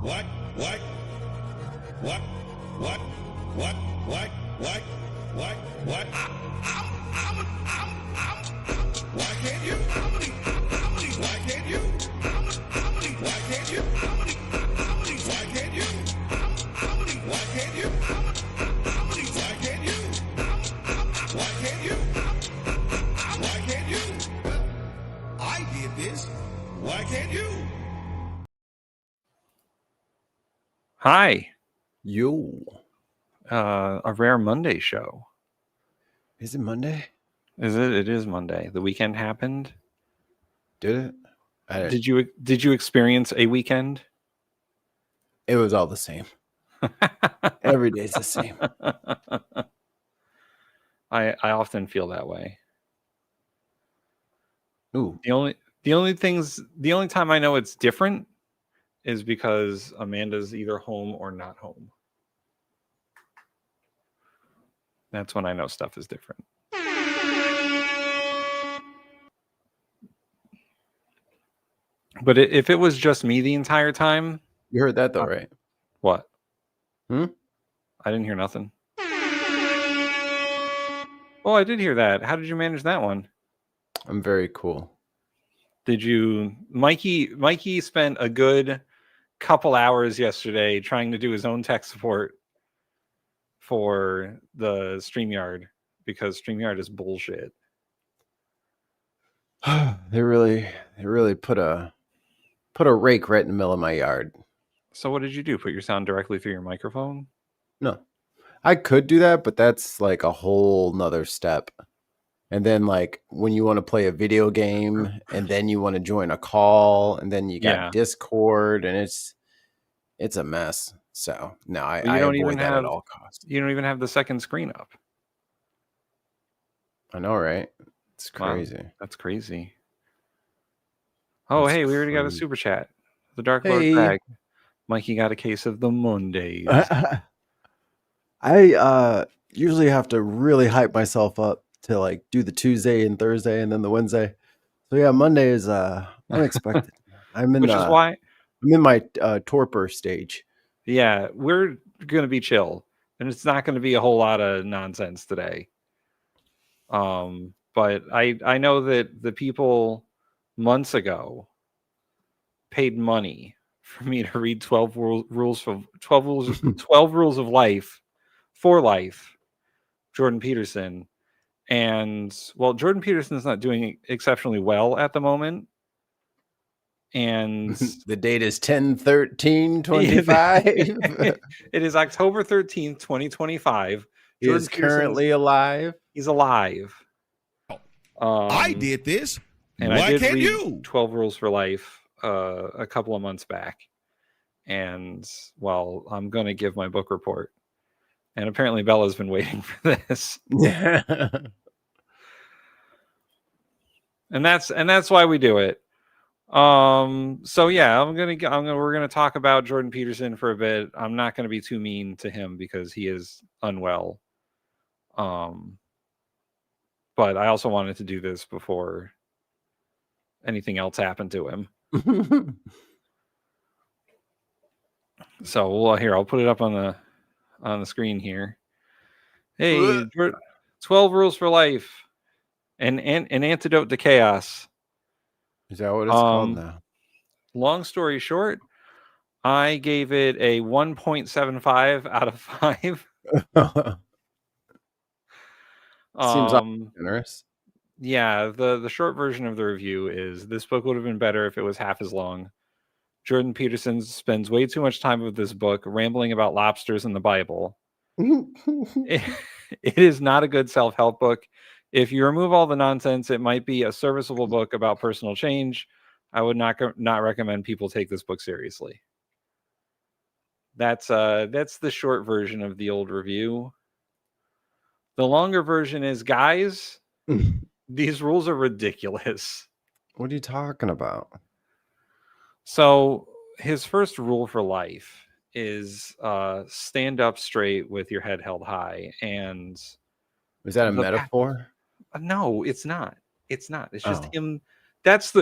What? What? What? What? What? What? What? What? What? Why can't you? Why can't you? Why can't you? Why can't you? Why can't you? Why can't you? Why can't you? Why can't you? I did this. Why can't you? Hi. Yo. A rare Monday show. Is it Monday? Is it? It is Monday. The weekend happened. Did it? Did you experience a weekend? It was all the same. Every day's the same. I often feel that way. Ooh. The only time I know it's different is because Amanda's either home or not home. That's when I know stuff is different. But if it was just me the entire time... You heard that though, right? What? I didn't hear nothing. Oh, I did hear that. How did you manage that one? I'm very cool. Did you... Mikey spent a good couple hours yesterday trying to do his own tech support for the StreamYard because StreamYard is bullshit. They really put a rake right in the middle of my yard. So what did you do? Put your sound directly through your microphone? No. I could do that, but that's like a whole nother step. And then like when you want to play a video game and then you want to join a call and then you got Discord and it's a mess. So no, I avoid that at all costs. You don't even have the second screen up. I know, right? It's crazy. Wow, that's crazy. Oh, hey, we already got a super chat. The Dark Lord Craig. Mikey got a case of the Mondays. I usually have to really hype myself up to like do the Tuesday and Thursday and then the Wednesday. So yeah, Monday is unexpected. I'm in my torpor stage. Yeah, we're gonna be chill, and it's not gonna be a whole lot of nonsense today. But I know that the people months ago paid money for me to read 12 rules of life for life, Jordan Peterson. And well, Jordan Peterson's not doing exceptionally well at the moment. And the date is 10/13/25. It is October 13th, 2025. He is currently alive. He's alive. I did this. And why I did can't read you? 12 Rules for Life a couple of months back. And well, I'm going to give my book report. And apparently Bella's been waiting for this. and that's why we do it. So yeah, we're gonna talk about Jordan Peterson for a bit. I'm not gonna be too mean to him because he is unwell. But I also wanted to do this before anything else happened to him. So here, I'll put it up on the screen here. Hey, 12 Rules for Life, an antidote to chaos. Is that what it's called now? Long story short, I gave it a 1.75 out of 5. Seems generous. Yeah, the short version of the review is this book would have been better if it was half as long. Jordan Peterson spends way too much time with this book rambling about lobsters and the Bible. It is not a good self-help book. If you remove all the nonsense, it might be a serviceable book about personal change. I would not recommend people take this book seriously. That's the short version of the old review. The longer version is, guys, these rules are ridiculous. What are you talking about? So his first rule for life is stand up straight with your head held high. And is that a metaphor? No, it's not. It's not. It's just him. That's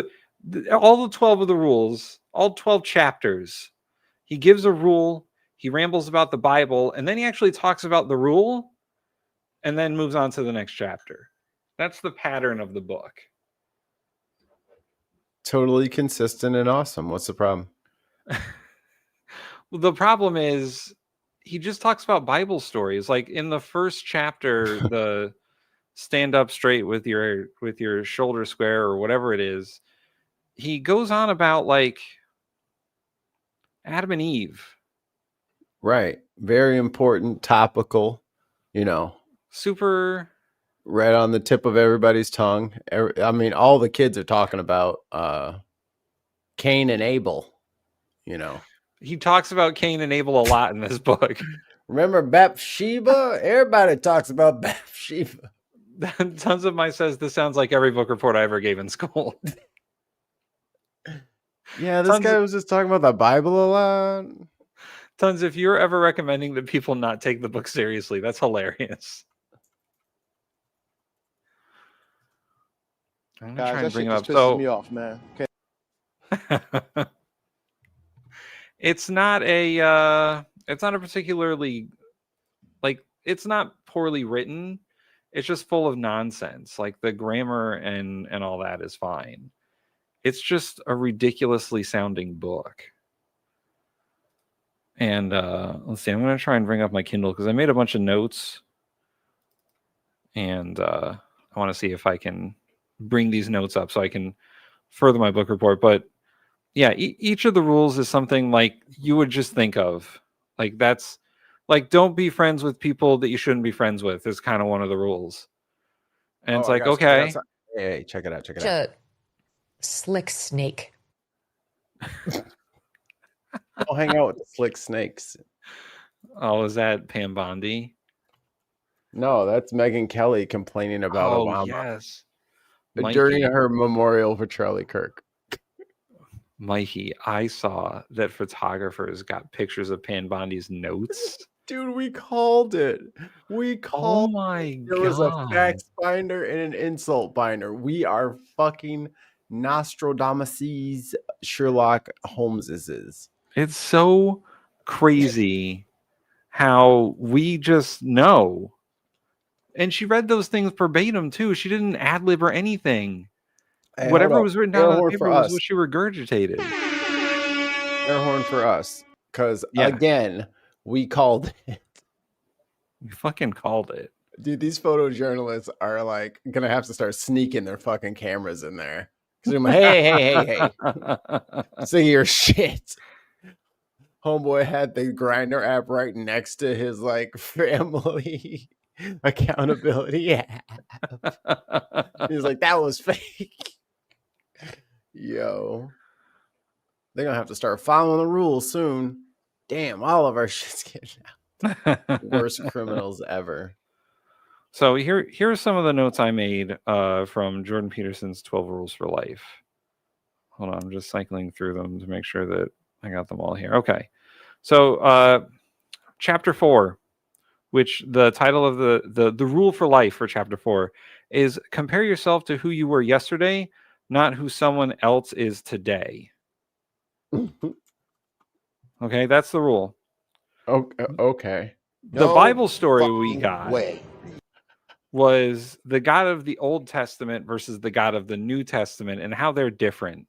all the 12 of the rules, all 12 chapters. He gives a rule, he rambles about the Bible, and then he actually talks about the rule and then moves on to the next chapter. That's the pattern of the book. Totally consistent and awesome. What's the problem? Well, the problem is he just talks about Bible stories. Like in the first chapter, the stand up straight with your shoulder square or whatever it is, he goes on about like Adam and Eve. Right. Very important, topical, Super right on the tip of everybody's tongue. I mean, all the kids are talking about Cain and Abel, He talks about Cain and Abel a lot in this book. Remember Bathsheba? Everybody talks about Bathsheba. Tons of my says this sounds like every book report I ever gave in school. Yeah, this guy was just talking about the Bible a lot. Tons, if you're ever recommending that people not take the book seriously, that's hilarious. I'm gonna try and bring him up. Pisses me off, man. Okay. It's not a particularly it's not poorly written. It's just full of nonsense. Like the grammar and all that is fine. It's just a ridiculously sounding book. And let's see, I'm going to try and bring up my Kindle because I made a bunch of notes. And I want to see if I can bring these notes up so I can further my book report. But yeah, each of the rules is something like you would just think of. Like that's like, don't be friends with people that you shouldn't be friends with is kind of one of the rules. And it's like, okay. Hey, check it out. Slick snake. I'll hang out with the slick snakes. Oh, is that Pam Bondi? No, that's Megyn Kelly complaining about Obama. Yes. During her memorial for Charlie Kirk. Mikey, I saw that photographers got pictures of Pam Bondi's notes. Dude, we called it. Oh my God. There was a facts binder and an insult binder. We are fucking Nostradamus' Sherlock Holmes's. It's so crazy how we just know. And she read those things verbatim too. She didn't ad-lib or anything. Hey, whatever was written down on the paper was what she regurgitated. Air horn for us. Because again, we called it. We fucking called it. Dude, these photojournalists are like going to have to start sneaking their fucking cameras in there. Because like, hey. Say your shit. Homeboy had the Grindr app right next to his like family accountability app. He's like, that was fake. Yo. They're going to have to start following the rules soon. Damn, all of our shit's getting out. Worst criminals ever. So here are some of the notes I made from Jordan Peterson's 12 Rules for Life. Hold on, I'm just cycling through them to make sure that I got them all here. Okay. So chapter 4, which the title of the rule for life for chapter 4 is compare yourself to who you were yesterday, not who someone else is today. Okay, that's the rule. Okay. The Bible story we got was the God of the Old Testament versus the God of the New Testament and how they're different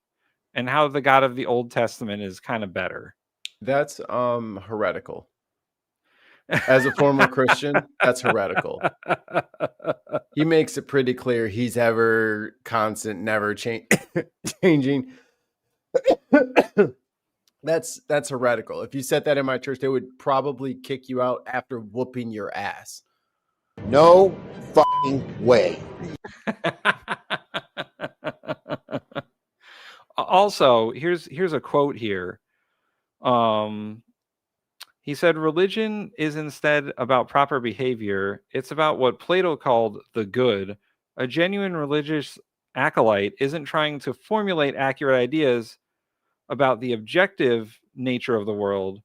and how the God of the Old Testament is kind of better. That's heretical. As a former Christian, that's heretical. He makes it pretty clear he's ever constant, never changing. That's heretical. If you said that in my church, they would probably kick you out after whooping your ass. No fucking way. Also, here's a quote here. He said, religion is instead about proper behavior. It's about what Plato called the good. A genuine religious acolyte isn't trying to formulate accurate ideas about the objective nature of the world.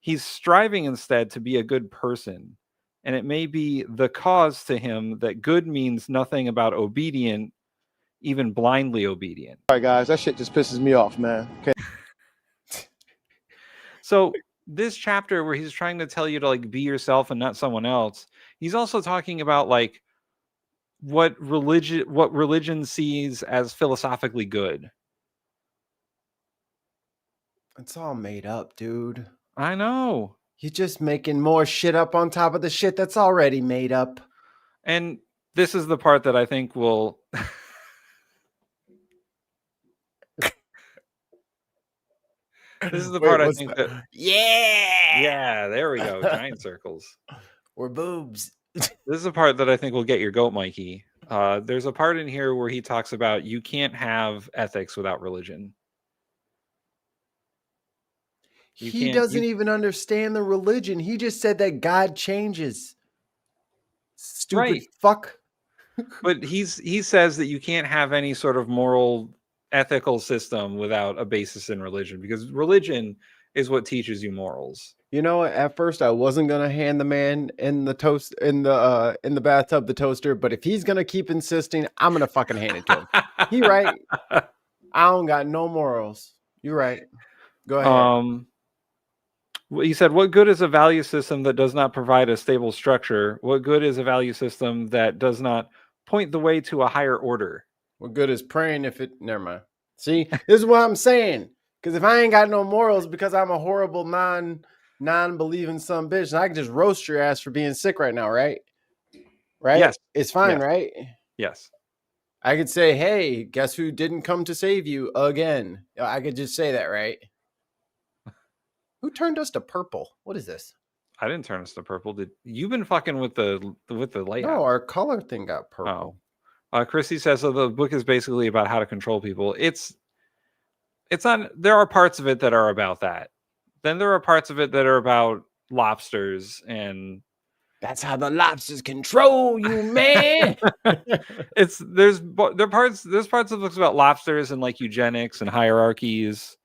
He's striving instead to be a good person. And it may be the cause to him that good means nothing about obedient, even blindly obedient. All right, guys, that shit just pisses me off, man. Okay. So this chapter where he's trying to tell you to like be yourself and not someone else, he's also talking about like what religion sees as philosophically good. It's all made up, dude. I know. You're just making more shit up on top of the shit that's already made up. And this is the part that I think will this is the part I think that yeah, there we go. Giant circles. Or boobs. This is the part that I think will get your goat, Mikey. There's a part in here where he talks about you can't have ethics without religion. He doesn't even understand the religion. He just said that God changes. Stupid right. fuck. But he says that you can't have any sort of moral, ethical system without a basis in religion, because religion is what teaches you morals. You know, at first I wasn't gonna hand the man in the toast in the bathtub the toaster, but if he's gonna keep insisting, I'm gonna fucking hand it to him. He right. I don't got no morals. You're right. Go ahead. He said, what good is a value system that does not provide a stable structure? What good is a value system that does not point the way to a higher order? What good is praying if it... Never mind. See, this is what I'm saying. Because if I ain't got no morals because I'm a horrible non-believing son of a bitch, I can just roast your ass for being sick right now, right? Right? Yes. It's fine, yes. right? Yes. I could say, hey, guess who didn't come to save you again? I could just say that, right? Who turned us to purple? What is this? I didn't turn us to purple. Did you've been fucking with the layout? No, our color thing got purple. Chrissy says so the book is basically about how to control people. It's on. There are parts of it that are about that. Then there are parts of it that are about lobsters, and that's how the lobsters control you, man. There's parts of the books about lobsters and like eugenics and hierarchies.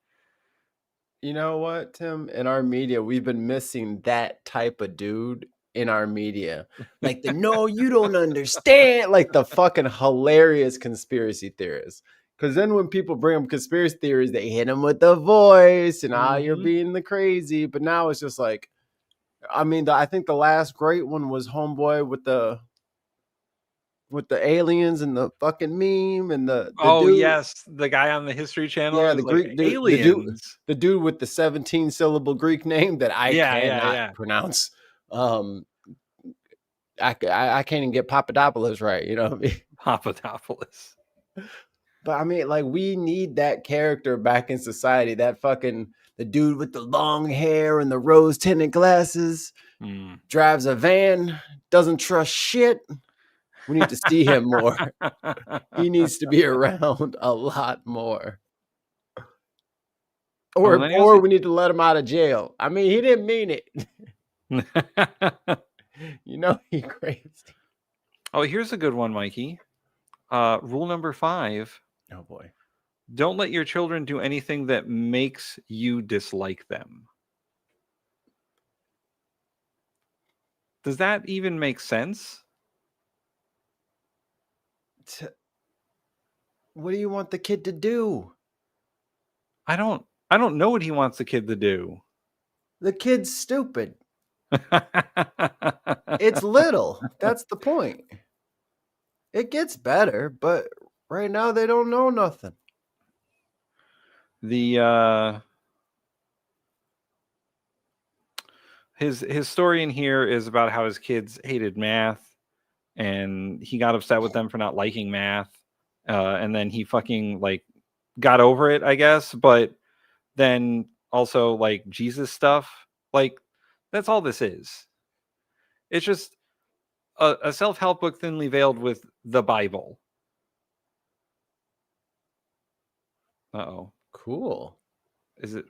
You know what, Tim? In our media, we've been missing that type of dude in our media. Like no, you don't understand. Like the fucking hilarious conspiracy theorists. Because then when people bring up conspiracy theories, they hit them with the voice and you're being the crazy. But now it's just like, I mean, I think the last great one was Homeboy with the aliens and the fucking meme and the dude. Yes, the guy on the History Channel. Yeah, the Greek like, aliens. The dude with the 17-syllable Greek name that I cannot pronounce. I can't even get Papadopoulos right. You know what I mean? Papadopoulos. But I mean, like, we need that character back in society. That fucking the dude with the long hair and the rose-tinted glasses, drives a van, doesn't trust shit. We need to see him more. He needs to be around a lot more. Or we need to let him out of jail. I mean, he didn't mean it. You know, he crazy. Oh, here's a good one, Mikey. Rule number 5. Oh, boy. Don't let your children do anything that makes you dislike them. Does that even make sense? What do you want the kid to do? I don't know what he wants the kid to do. The kid's stupid. It's little. That's the point. It gets better, but right now they don't know nothing. His story in here is about how his kids hated math and he got upset with them for not liking math. And then he fucking like got over it, I guess. But then also like Jesus stuff, like that's all this is. It's just a self-help book thinly veiled with the Bible. Uh-oh. Cool.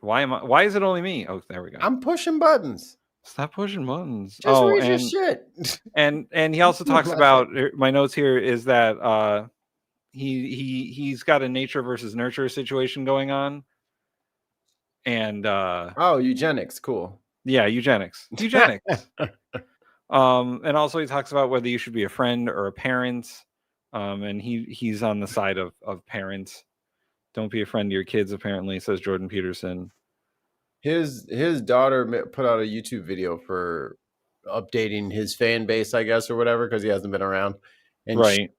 Why is it only me? Oh, there we go. I'm pushing buttons. Stop pushing buttons. Just read your shit. And he also talks about, my notes here is that he's got a nature versus nurture situation going on. And eugenics, cool. Yeah, eugenics. And also he talks about whether you should be a friend or a parent. And he's on the side of parents. Don't be a friend to your kids, apparently, says Jordan Peterson. His daughter put out a YouTube video for updating his fan base, I guess, or whatever, because he hasn't been around. And Right.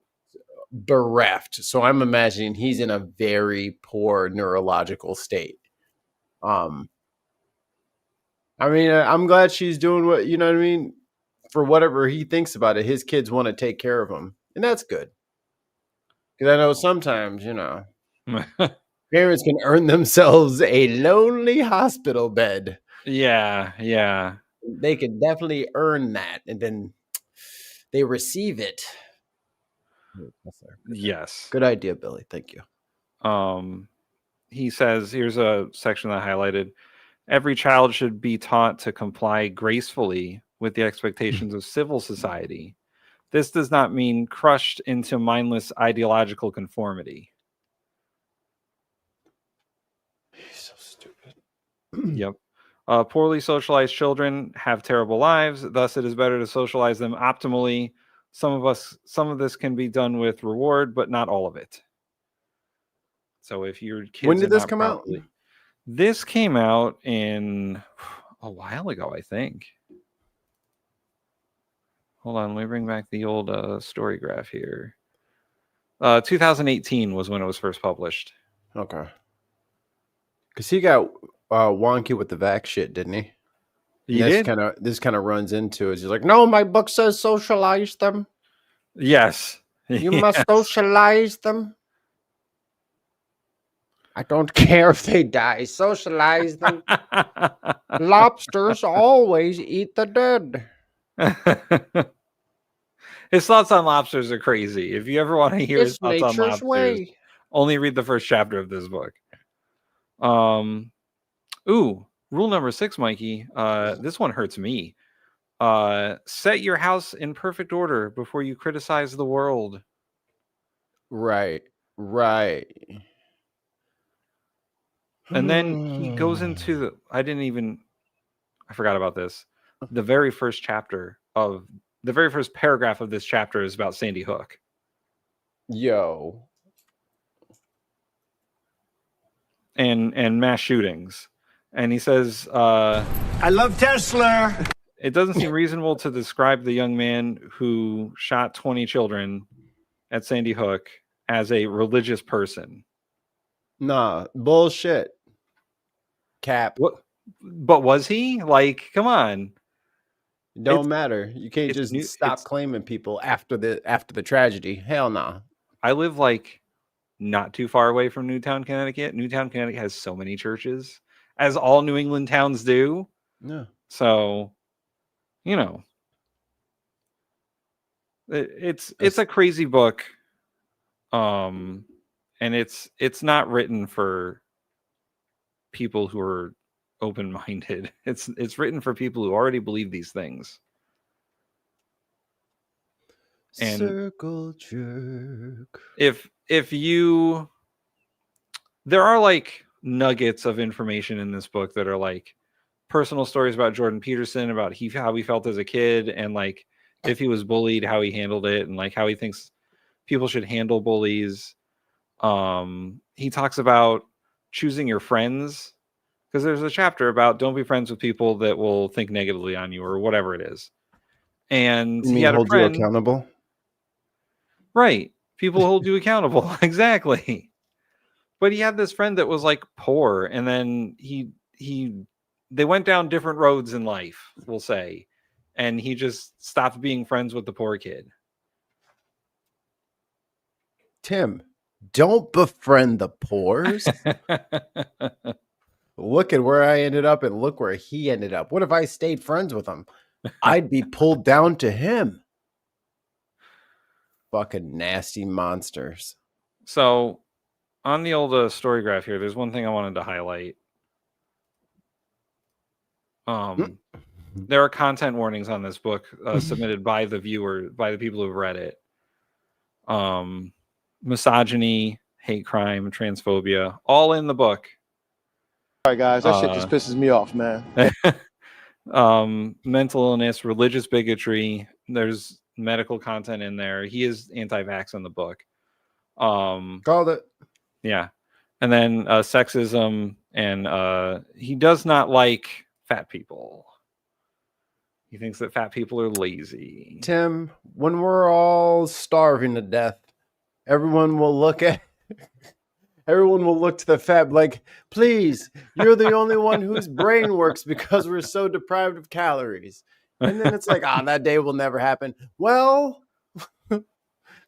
bereft. So I'm imagining he's in a very poor neurological state. I mean, I'm glad she's doing what, you know what I mean? For whatever he thinks about it, his kids want to take care of him. And that's good. Because I know sometimes, you know, parents can earn themselves a lonely hospital bed. Yeah. They can definitely earn that. And then they receive it. Yes. Good idea, Billy. Thank you. He says, here's a section that I highlighted. Every child should be taught to comply gracefully with the expectations of civil society. This does not mean crushed into mindless ideological conformity. He's so stupid. Yep. Poorly socialized children have terrible lives. Thus, it is better to socialize them optimally. Some of this can be done with reward, but not all of it. So if your kids When did are this not come properly... out? This came out in a while ago, I think. Hold on, let me bring back the old story graph here. 2018 was when it was first published. Okay. Because he got wonky with the vax shit, didn't he? He did? This kind of runs into it. He's like, no, my book says socialize them. Yes. You must socialize them. I don't care if they die. Socialize them. Lobsters always eat the dead. His thoughts on lobsters are crazy. If you ever want to hear his thoughts on nature's lobsters, way. only read the first chapter of this book. Rule number 6, Mikey. This one hurts me. Set your house in perfect order before you criticize the world. Right. And then he goes into I forgot about this. The very first paragraph of this chapter is about Sandy Hook. Yo. And mass shootings. And he says, I love Tesla. It doesn't seem reasonable to describe the young man who shot 20 children at Sandy Hook as a religious person. Nah, bullshit. Cap. What? But was he? Like, come on. Don't matter. You can't just stop claiming people after the tragedy. Hell no. I live like not too far away from Newtown, Connecticut. Newtown, Connecticut has so many churches, as all New England towns do. Yeah. So, you know, it's a crazy book. And it's not written for people who are open-minded. It's written for people who already believe these things. And circle jerk. If there are like nuggets of information in this book that are like personal stories about Jordan Peterson, about how he felt as a kid, and like if he was bullied, how he handled it, and like how he thinks people should handle bullies. He talks about choosing your friends, because there's a chapter about don't be friends with people that will think negatively on you or whatever it is. And he had a friend you accountable. Right. People hold you accountable. Exactly. But he had this friend that was like poor, and then they went down different roads in life, we'll say, and he just stopped being friends with the poor kid. Tim, don't befriend the poors. Look at where I ended up and look where he ended up. What if I stayed friends with him? I'd be pulled down to him. Fucking nasty monsters. So on the old story graph here, there's one thing I wanted to highlight. There are content warnings on this book submitted by the viewer, by the people who've read it. Misogyny, hate crime, transphobia, all in the book. All right, guys, that shit just pisses me off, man. Mental illness, religious bigotry. There's medical content in there. He is anti-vax in the book. Called it. Yeah. And then sexism And he does not like fat people. He thinks that fat people are lazy. Tim, when we're all starving to death, everyone will look to the fat like, please, you're the only one whose brain works because we're so deprived of calories. And then it's like, that day will never happen. Well,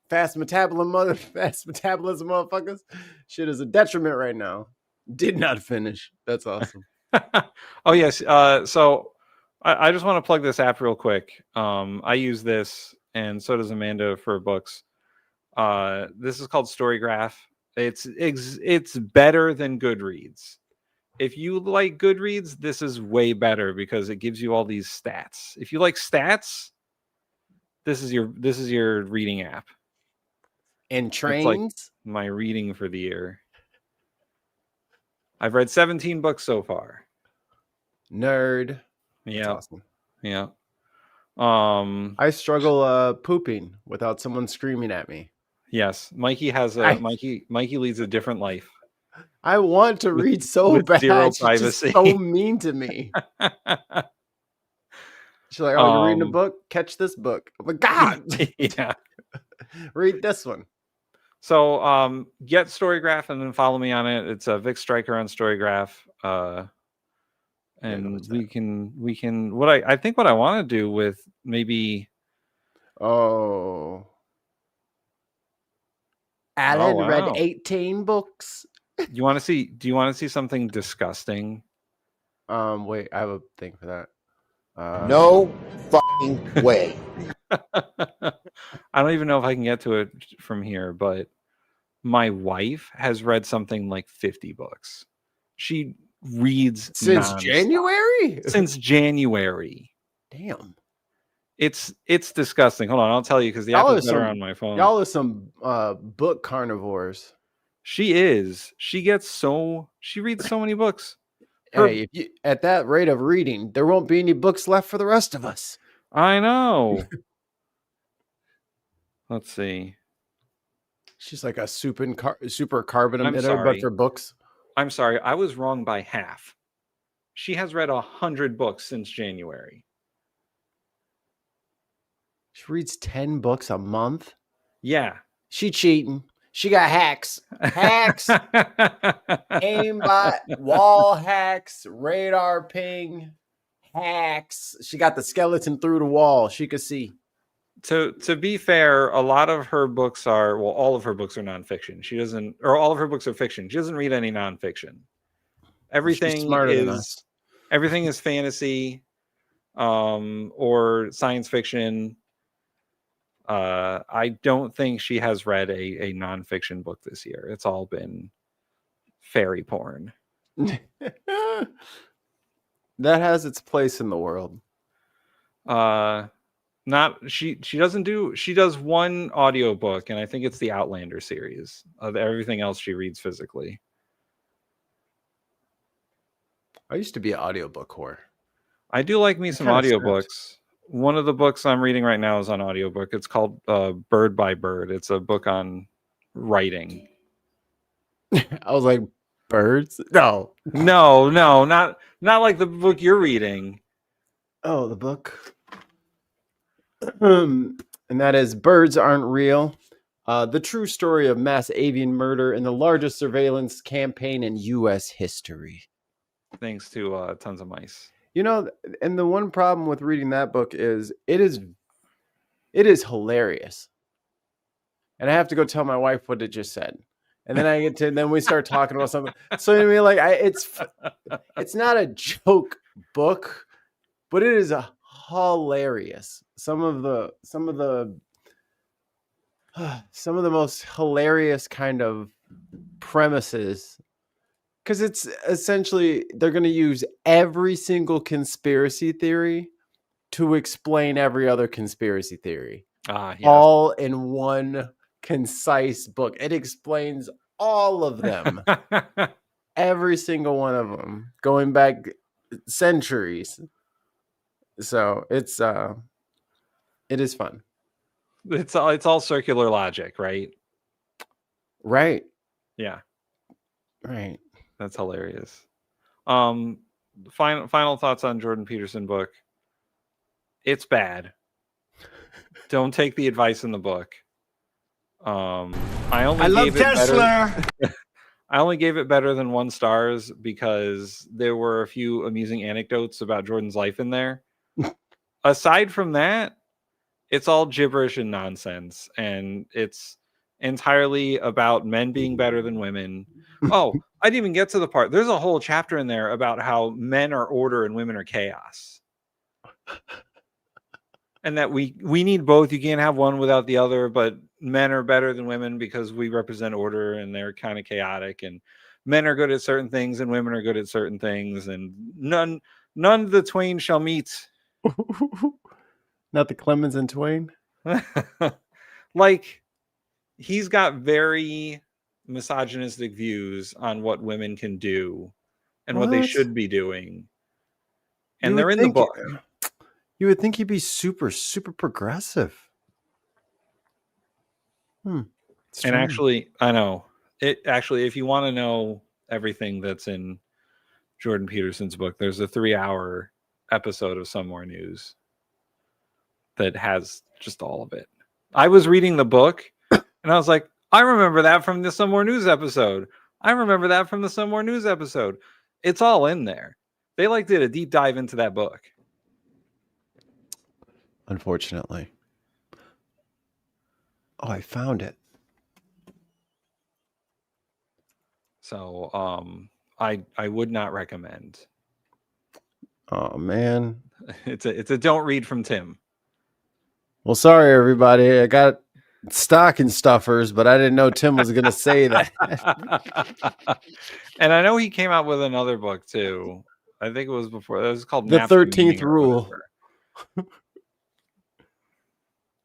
fast metabolism, motherfuckers. Shit is a detriment right now. Did not finish. That's awesome. Oh, yes. So I just want to plug this app real quick. I use this, and so does Amanda, for books. This is called Storygraph. It's better than Goodreads. If you like Goodreads, this is way better because it gives you all these stats. If you like stats, this is your reading app. And trains? It's like my reading for the year. I've read 17 books so far. Nerd. Yeah. That's awesome. Yeah. I struggle pooping without someone screaming at me. Yes. Mikey leads a different life. I want to read so bad. Zero She's privacy. just so mean to me. She's like, you're reading a book? Catch this book. I'm like, God. Yeah. Read this one. So get Storygraph and then follow me on it. It's Vic Stryker on Storygraph. And we can what I think what I want to do with maybe Alan read 18 books. Do you want to see something disgusting? Wait, I have a thing for that. No fucking way. I don't even know if I can get to it from here, but my wife has read something like 50 books. She reads since January? Since January. Damn. It's disgusting. Hold on, I'll tell you because the app is better on my phone. Y'all are some book carnivores. She is. She reads so many books. Hey, at that rate of reading, there won't be any books left for the rest of us. I know. Let's see. She's like a super carbon emitter, but for books. I'm sorry, I was wrong by half. She has read 100 books since January. She reads 10 books a month? Yeah. She cheating. She got hacks. Hacks. Aimbot, wall hacks, radar ping, hacks. She got the skeleton through the wall. She could see. To be fair, a lot of her books all of her books are nonfiction. All of her books are fiction. She doesn't read any nonfiction. Everything is fantasy, or science fiction. I don't think she has read a nonfiction book this year. It's all been fairy porn. That has its place in the world. She does one audiobook, and I think it's the Outlander series. Of everything else she reads physically. I used to be an audiobook whore. I do like me some audiobooks. One of the books I'm reading right now is on audiobook. It's called Bird by Bird. It's a book on writing. I was like, birds? No, not like the book you're reading. Oh, the book. And that is Birds Aren't Real. The true story of mass avian murder and the largest surveillance campaign in U.S. history. Thanks to tons of mice. You know, and the one problem with reading that book is it is hilarious. And I have to go tell my wife what it just said. And then then we start talking about something. So I mean, like it's not a joke book, but it is hilarious. Some of the most hilarious kind of premises. Because it's essentially, they're going to use every single conspiracy theory to explain every other conspiracy theory. Yeah. All in one concise book. It explains all of them. Every single one of them. Going back centuries. So it is fun. It's all circular logic, right? Right. Yeah. Right. That's hilarious. Final thoughts on Jordan Peterson book. It's bad. Don't take the advice in the book. I only gave it better than 1 star because there were a few amusing anecdotes about Jordan's life in there. Aside from that, it's all gibberish and nonsense, and it's entirely about men being better than women. Oh, I didn't even get to the part. There's a whole chapter in there about how men are order and women are chaos. And that we need both. You can't have one without the other, but men are better than women because we represent order and they're kind of chaotic, and men are good at certain things and women are good at certain things, and none of the twain shall meet. Not the Clemens and Twain. Like, he's got very misogynistic views on what women can do and what they should be doing. And they're in the book. You would think he'd be super, super progressive. And actually, I know. If you want to know everything that's in Jordan Peterson's book, there's a 3-hour episode of Some More News that has just all of it. I was reading the book and I was like, I remember that from the Some More News episode. I remember that from the Some More News episode. It's all in there. They did a deep dive into that book. Unfortunately. Oh, I found it. So I would not recommend. Oh man. It's a don't read from Tim. Well, sorry everybody. I got stocking stuffers, but I didn't know Tim was gonna say that. And I know he came out with another book too. I think it was before. It was called The Maps of 13th Meaning or Rule. whatever.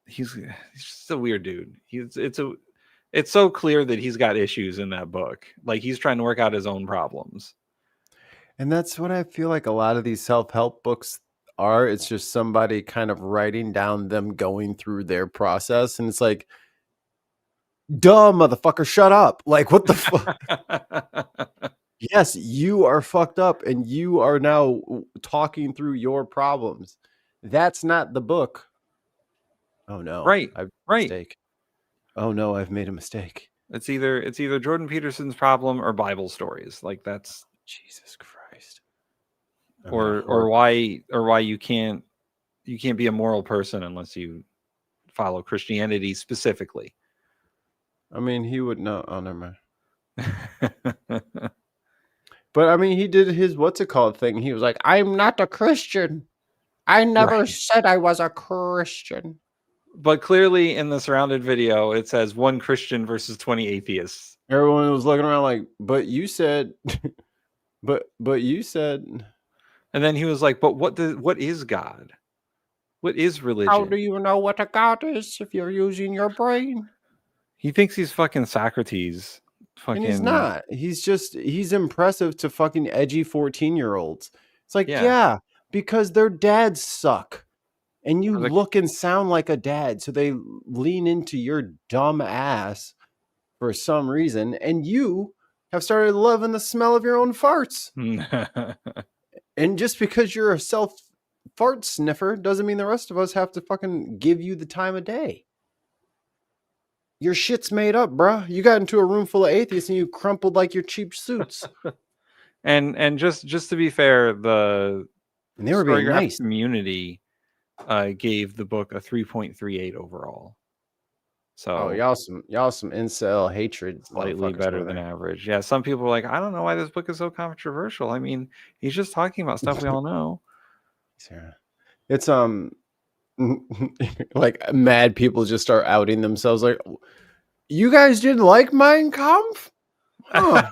He's just a weird dude. It's so clear that he's got issues in that book. Like, he's trying to work out his own problems. And that's what I feel like a lot of these self-help books are. It's just somebody kind of writing down them going through their process. And it's like, duh, motherfucker, shut up. Like, what the fuck? Yes, you are fucked up and you are now talking through your problems. That's not the book. Oh no. Right. I've Right. mistake. Oh no, I've made a mistake. It's either Jordan Peterson's problem or Bible stories. Like, that's Jesus Christ. or why you can't be a moral person unless you follow Christianity specifically. I mean, he would know. Oh, never mind. But I mean, he did his what's it called thing. He was like, I'm not a Christian. I never said I was a Christian. But clearly in the surrounded video, it says 1 Christian versus 20 atheists. Everyone was looking around like, but you said, but you said. And then he was like, but what is God? What is religion? How do you know what a God is if you're using your brain? He thinks he's fucking Socrates. And he's not. He's impressive to fucking edgy 14-year-olds. It's like, yeah, because their dads suck. And you look and sound like a dad. So they lean into your dumb ass for some reason. And you have started loving the smell of your own farts. And just because you're a self-fart sniffer doesn't mean the rest of us have to fucking give you the time of day. Your shit's made up, bruh. You got into a room full of atheists and you crumpled like your cheap suits. and just to be fair, and they were being nice. Community gave the book a 3.38 overall. So y'all some incel hatred, slightly better than average. Yeah, some people are like, I don't know why this book is so controversial. I mean, he's just talking about stuff we all know. It's like mad people just start outing themselves. Like, you guys didn't like Mein Kampf? Huh.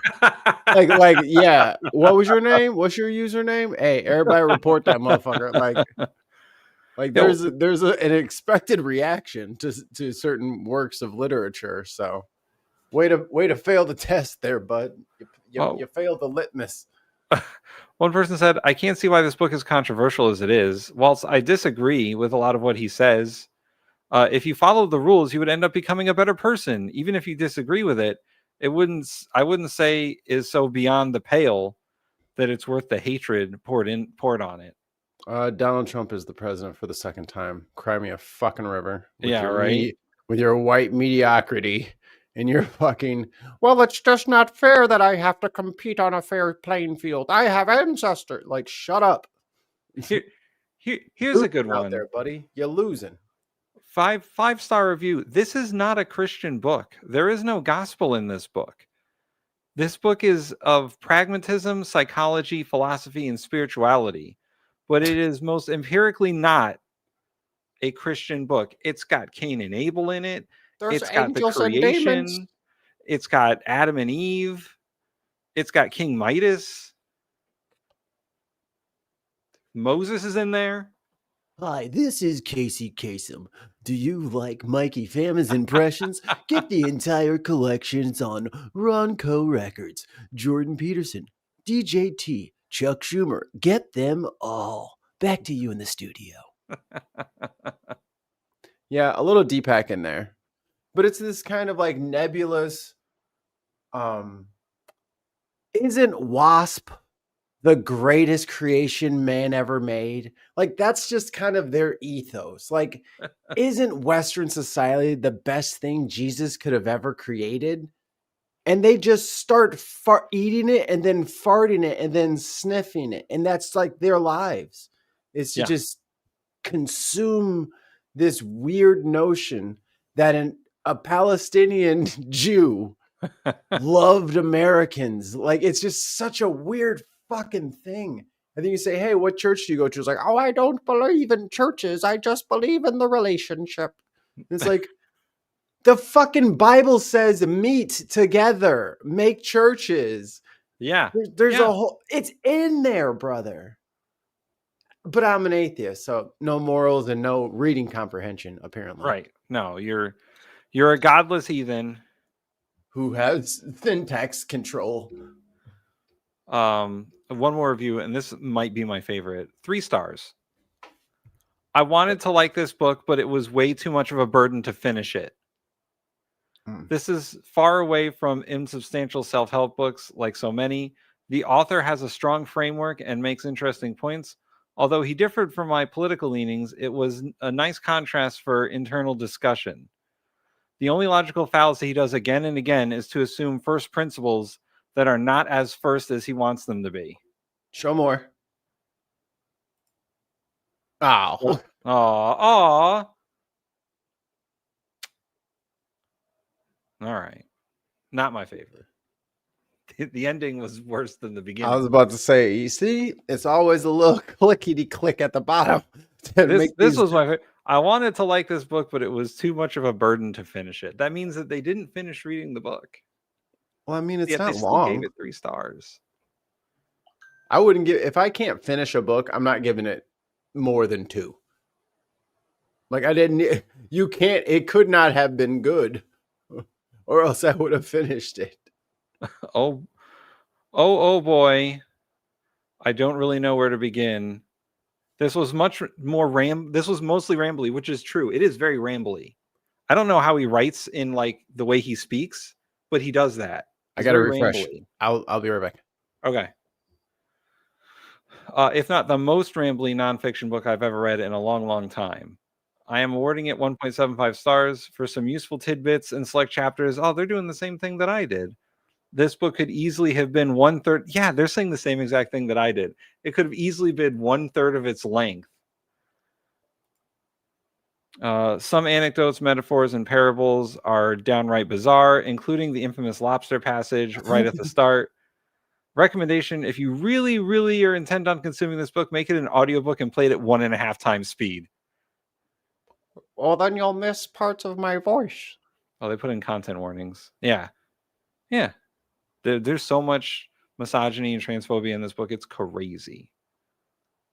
like yeah. What was your name? What's your username? Hey, everybody report that motherfucker. Like there's an expected reaction to certain works of literature. So way to fail the test there, bud. You failed the litmus. One person said, I can't see why this book is controversial as it is. Whilst I disagree with a lot of what he says, if you follow the rules, you would end up becoming a better person. Even if you disagree with it, I wouldn't say is so beyond the pale. that it's worth the hatred poured on it. Donald Trump is the president for the second time. Cry me a fucking river with Yeah, your right. with your white mediocrity and your fucking. Well, it's just not fair that I have to compete on a fair playing field. I have ancestors. Like, shut up. Here's a good one out there, buddy. You're losing. 5-star review. This is not a Christian book. There is no gospel in this book. This book is of pragmatism, psychology, philosophy, and spirituality, but it is most empirically not a Christian book. It's got Cain and Abel in it. There's It's got the angels and demons. creation. It's got Adam and Eve. It's got King Midas. Moses is in there. Hi, this is Casey Kasem. Do you like Mikey Fama's impressions? Get the entire collections on Ronco Records. Jordan Peterson, DJ T, Chuck Schumer. Get them all. Back to you in the studio. Yeah, a little Deepak in there. But it's this kind of like nebulous. Isn't Wasp the greatest creation man ever made? Like, that's just kind of their ethos. Like, isn't Western society the best thing Jesus could have ever created? And they just start eating it and then farting it and then sniffing it. And that's like their lives. Is to just consume this weird notion that a Palestinian Jew loved Americans. Like, it's just such a weird fucking thing. And then you say, hey, what church do you go to? It's like, oh, I don't believe in churches. I just believe in the relationship. And it's like, the fucking Bible says meet together, make churches. Yeah. There's a whole, it's in there, brother. But I'm an atheist, so no morals and no reading comprehension, apparently. Right. No, you're a godless heathen who has thin text control. One more review, and this might be my favorite. 3 stars. I wanted to like this book, but it was way too much of a burden to finish it. This is far away from insubstantial self-help books like so many. The author has a strong framework and makes interesting points. Although he differed from my political leanings, it was a nice contrast for internal discussion. The only logical fallacy he does again and again is to assume first principles that are not as first as he wants them to be. Show more. Oh. Aw. All right. Not my favorite. The ending was worse than the beginning. I was about to say, you see, it's always a little clickety click at the bottom. This was my favorite. I wanted to like this book, but it was too much of a burden to finish it. That means that they didn't finish reading the book. Well, I mean, it's Yet not they still long. gave it 3 stars. I wouldn't give, if I can't finish a book, I'm not giving it more than 2. Like, you can't, it could not have been good, or else I would have finished it. Oh boy. I don't really know where to begin. This was much more this was mostly rambly, which is true. It is very rambly. I don't know how he writes in like the way he speaks, but he does that. I got to refresh. I'll be right back. Okay. If not the most rambly nonfiction book I've ever read in a long, long time. I am awarding it 1.75 stars for some useful tidbits and select chapters. Oh, they're doing the same thing that I did. This book could easily have been 1/3. Yeah, they're saying the same exact thing that I did. It could have easily been 1/3 of its length. Some anecdotes, metaphors, and parables are downright bizarre, including the infamous lobster passage right at the start. Recommendation, if you really, really are intent on consuming this book, make it an audiobook and play it at 1.5 times speed. Well, then you'll miss parts of my voice. Oh, they put in content warnings. Yeah. Yeah. There's so much misogyny and transphobia in this book. It's crazy.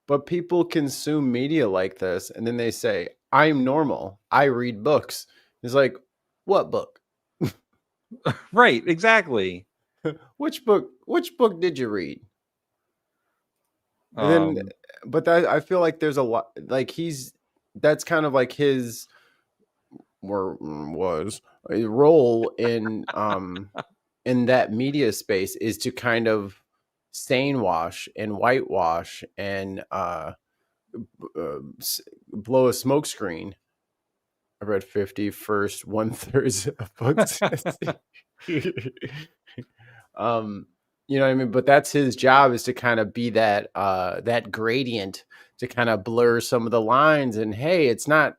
But people consume media like this, and then they say, I'm normal. I read books. It's like, what book? Right, exactly. Which book did you read? And then, but I feel like there's a lot, like that's kind of like his was a role in that media space, is to kind of stain wash and whitewash and blow a smoke screen. I read 50 first 1/3 of books. You know what I mean? But that's his job, is to kind of be that that gradient to kind of blur some of the lines. And hey, it's not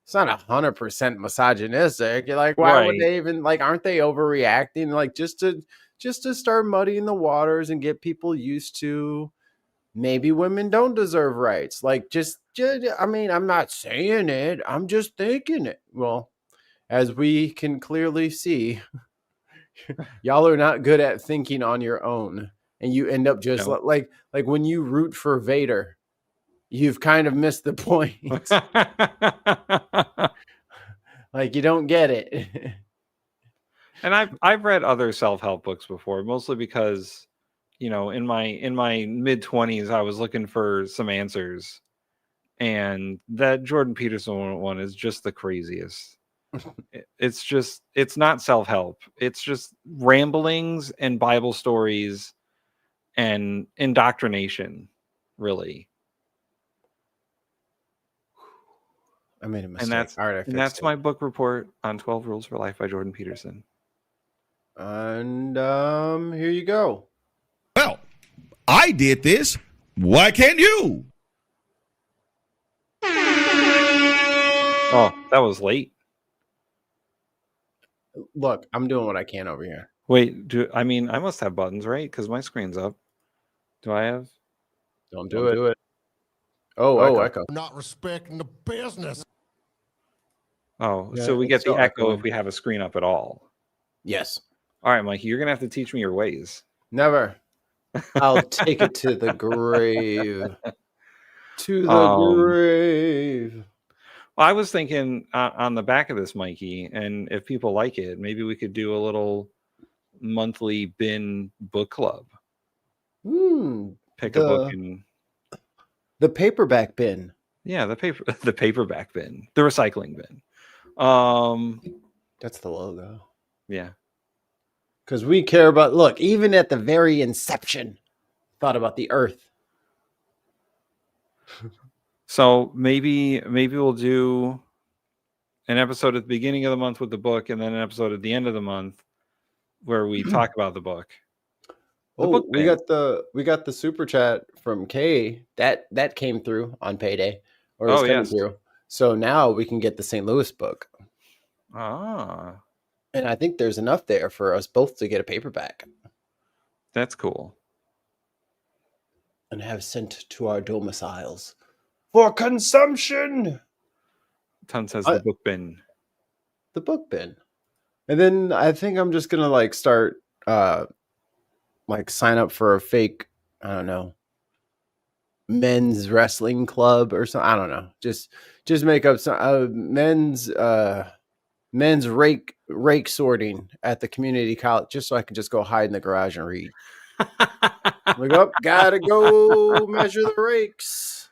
100% misogynistic. You're like, why would they even, like, aren't they overreacting? Like, just to start muddying the waters and get people used to maybe women don't deserve rights. Like, just I mean, I'm not saying it, I'm just thinking it. Well, as we can clearly see, y'all are not good at thinking on your own, and you end up just like when you root for Vader, you've kind of missed the point. Like, you don't get it. And I've read other self-help books before, mostly because, you know, in my mid-20s, I was looking for some answers, and that Jordan Peterson one is just the craziest. It's not self-help. It's just ramblings and Bible stories and indoctrination, really. I made a mistake. And that's my book report on 12 Rules for Life by Jordan Peterson. And here you go. Well, I did this. Why can't you? Oh, that was late. Look, I'm doing what I can over here. Wait, I must have buttons, right? Because my screen's up. Do I have? Don't do it. Oh, echo. Not respecting the business. Oh, Yeah, so we get the still echo echoing. if we have a screen up at all. Yes. All right, Mikey, you're going to have to teach me your ways. Never. I'll take it to the grave. To the grave. Well, I was thinking on the back of this, Mikey, and if people like it, maybe we could do a little monthly bin book club. Pick a book and the paperback bin. Yeah, the paperback bin, the recycling bin. That's the logo. Yeah. Because we care about, look, even at the very inception, thought about the earth. So maybe we'll do an episode at the beginning of the month with the book, and then an episode at the end of the month where we talk about the book. We got the super chat from Kay that came through on payday, or is coming through. So now we can get the St. Louis book. Ah. And I think there's enough there for us both to get a paperback. That's cool. And have sent to our domiciles for consumption. Ton says the book bin. The book bin. And then I think I'm just gonna like start like sign up for a fake, I don't know, men's wrestling club or something. I don't know. Just make up some men's rake sorting at the community college, just so I can just go hide in the garage and read. Like, oh, gotta go measure the rakes.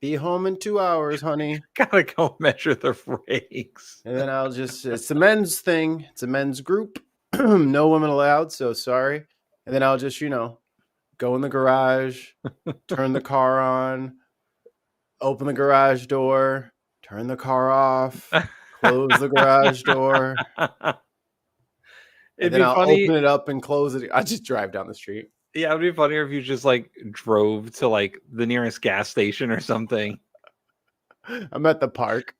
Be home in 2 hours, honey. Gotta go measure the rakes. And then I'll just, it's a men's thing. It's a men's group. No women allowed, so sorry. And then I'll just, go in the garage, turn the car on, open the garage door, turn the car off, close the garage door. And then I'll open it up and close it. I just drive down the street. Yeah, it would be funnier if you just like drove to like the nearest gas station or something. I'm at the park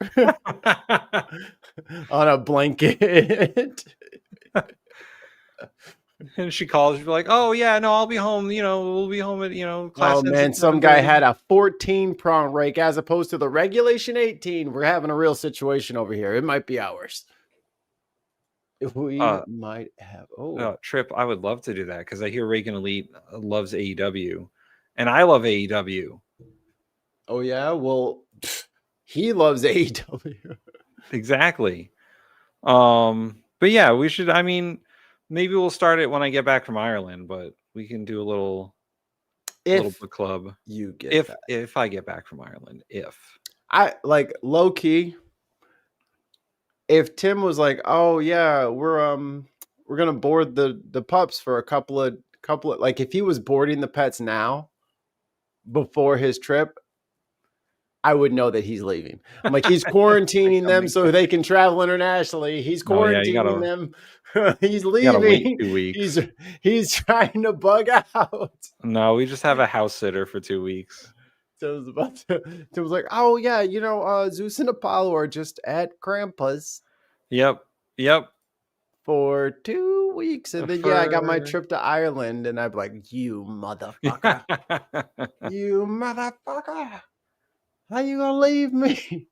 on a blanket. And she calls, you'd be like, oh yeah, no, I'll be home. We'll be home at, class. Oh man, some guy had a 14 prong rake as opposed to the regulation 18. We're having a real situation over here. It might be ours. We might have. Trip, I would love to do that because I hear Reagan Elite loves AEW, and I love AEW. Oh yeah, well, he loves AEW. Exactly. But yeah, we should. I mean, maybe we'll start it when I get back from Ireland, but we can do a little book club. If I get back from Ireland, I like low key. If Tim was like, "Oh yeah, we're gonna board the pups for a couple of couple of, like, if he was boarding the pets now before his trip, I would know that he's leaving. I'm like, he's quarantining them so they can travel internationally. He's quarantining them. He's leaving. Wait 2 weeks. He's trying to bug out. No, we just have a house sitter for 2 weeks. So I was about to, it was like, oh yeah, Zeus and Apollo are just at Grandpa's. Yep. For 2 weeks. And then I got my trip to Ireland and I'd be like, you motherfucker. You motherfucker. How you gonna leave me?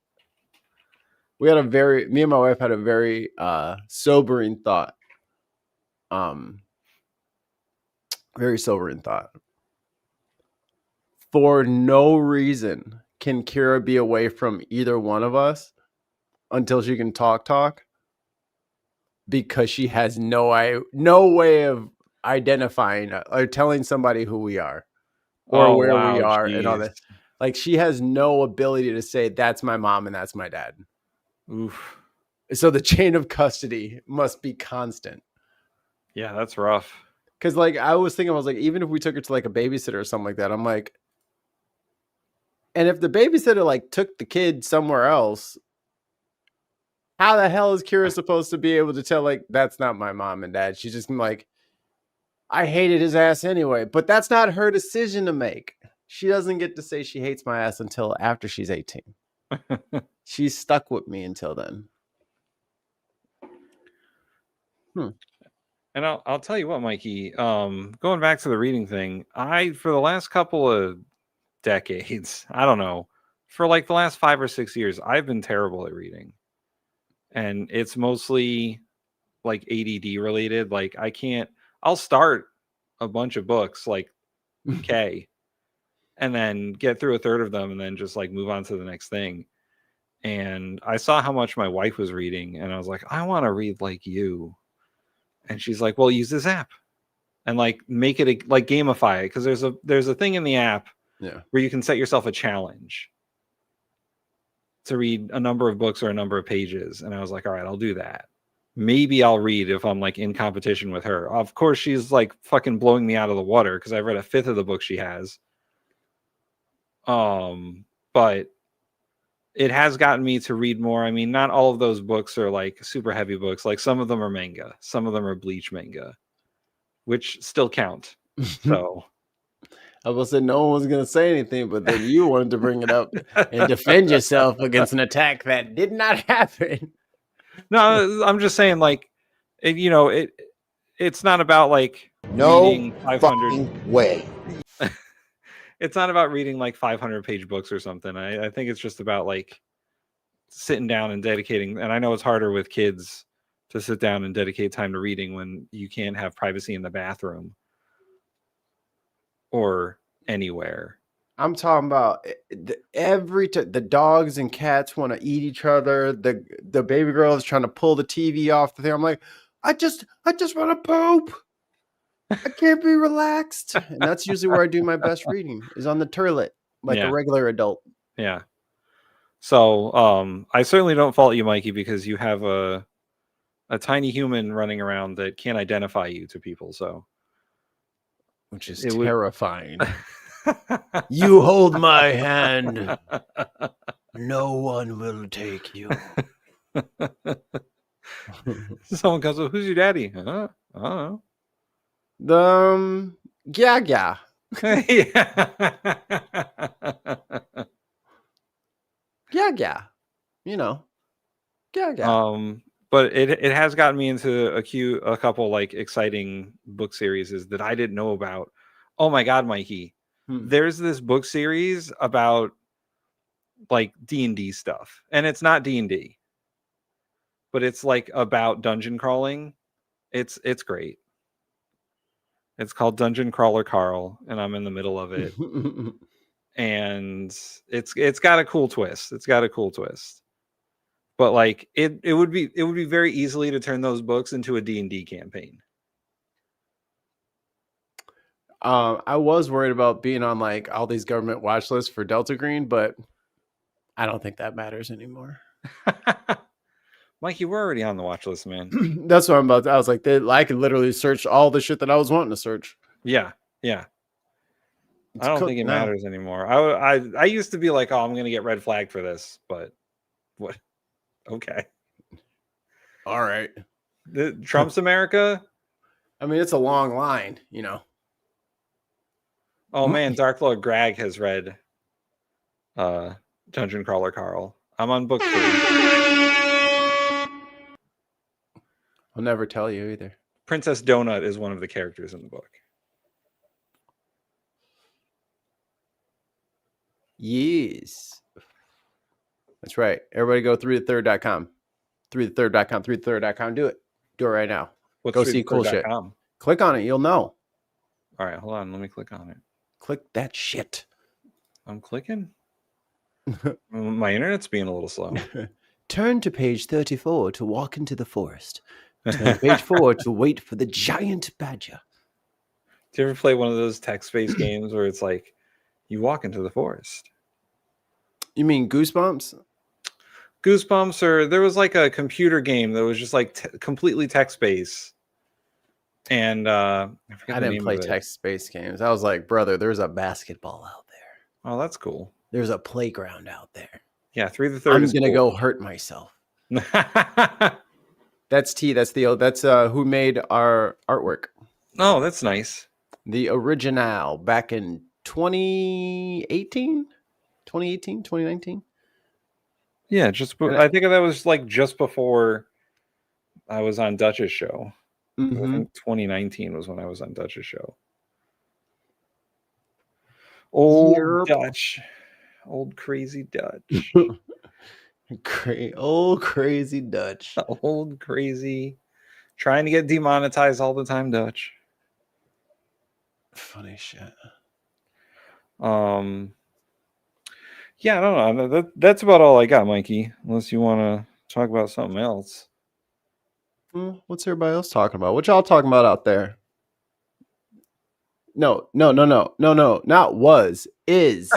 Me and my wife had a very sobering thought. Very sobering thought. For no reason can Kira be away from either one of us until she can talk, because she has no way of identifying or telling somebody who we are or where we are and all that. Like, she has no ability to say that's my mom and that's my dad. Oof. So the chain of custody must be constant. Yeah, that's rough. Because, like, I was like, even if we took her to like a babysitter or something like that, I'm like, and if the babysitter like took the kid somewhere else, how the hell is Kira supposed to be able to tell, like, that's not my mom and dad? She's just like, I hated his ass anyway. But that's not her decision to make. She doesn't get to say she hates my ass until after she's 18. She's stuck with me until then. And I'll tell you what, Mikey, going back to the reading thing, for the last couple of decades, I don't know, for like the last 5 or 6 years, I've been terrible at reading. And it's mostly like ADD related. Like, I'll start a bunch of books like K and then get through a third of them and then just like move on to the next thing. And I saw how much my wife was reading and I was like, I want to read like you. And she's like, well, use this app and like make it like gamify it. Cause there's a thing in the app where you can set yourself a challenge to read a number of books or a number of pages. And I was like, all right, I'll do that. Maybe I'll read if I'm like in competition with her. Of course, she's like fucking blowing me out of the water because I've read a fifth of the book she has. But it has gotten me to read more. I mean, not all of those books are like super heavy books. Like some of them are manga. Some of them are Bleach manga, which still count. So I will say no one was going to say anything, but then you wanted to bring it up and defend yourself against an attack that did not happen. No, I'm just saying, like, it's not about like No fucking way. It's not about reading like 500-page books or something. I think it's just about like sitting down and dedicating. And I know it's harder with kids to sit down and dedicate time to reading when you can't have privacy in the bathroom or anywhere. I'm talking about the dogs and cats want to eat each other. The baby girl is trying to pull the TV off the thing. I'm like, I just want to poop. I can't be relaxed. And that's usually where I do my best reading, is on the toilet, like a regular adult. Yeah. So I certainly don't fault you, Mikey, because you have a tiny human running around that can't identify you to people. So, which is terrifying. You hold my hand. No one will take you. Someone comes up, who's your daddy? I don't know. Yeah. Yeah. You know. Yeah. But it has gotten me into a couple like exciting book series that I didn't know about. Oh my God, Mikey. There's this book series about like D&D stuff, and it's not D&D, but it's like about dungeon crawling. It's great. It's called Dungeon Crawler Carl, and I'm in the middle of it. And it's got a cool twist. But like it would be very easily to turn those books into a D&D campaign. I was worried about being on like all these government watch lists for Delta Green, but I don't think that matters anymore. Mikey, we're already on the watch list, man. That's what I was like, I could literally search all the shit that I was wanting to search. Yeah. It's I don't cooked think it now. matters anymore. I used to be like, oh, I'm going to get red flagged for this, but what? Okay. All right. Trump's America. I mean, it's a long line, you know. Oh man, Dark Lord Greg has read Dungeon Crawler Carl. I'm on book 3. I'll never tell you either. Princess Donut is one of the characters in the book. Yes. That's right. Everybody go throughthethird.com. Throughthethird.com. Throughthethird.com. Do it. Do it right now. What's go see cool shit. .com? Click on it. You'll know. All right, hold on. Let me click on it. Click that shit. I'm clicking. My internet's being a little slow. Turn to page 34 to walk into the forest. Turn to page 4 to wait for the giant badger. Do you ever play one of those text-based games where it's like, you walk into the forest? You mean Goosebumps? Goosebumps, or there was like a computer game that was just like completely text-based. And I didn't play text-based games. I was like, brother, there's a basketball out there. Oh, that's cool. There's a playground out there. Yeah, Through the Third. I'm gonna go hurt myself. That's T. That's who made our artwork. Oh, that's nice. The original back in 2018, 2019. Yeah, I think that was like just before I was on Dutch's show. Mm-hmm. I think 2019 was when I was on Dutch's show. Old Dutch. Old crazy Dutch. Old crazy Dutch. Old crazy. Trying to get demonetized all the time, Dutch. Funny shit. Yeah, I don't know. That's about all I got, Mikey. Unless you want to talk about something else. What's everybody else talking about? What y'all talking about out there? No. Not was. Is.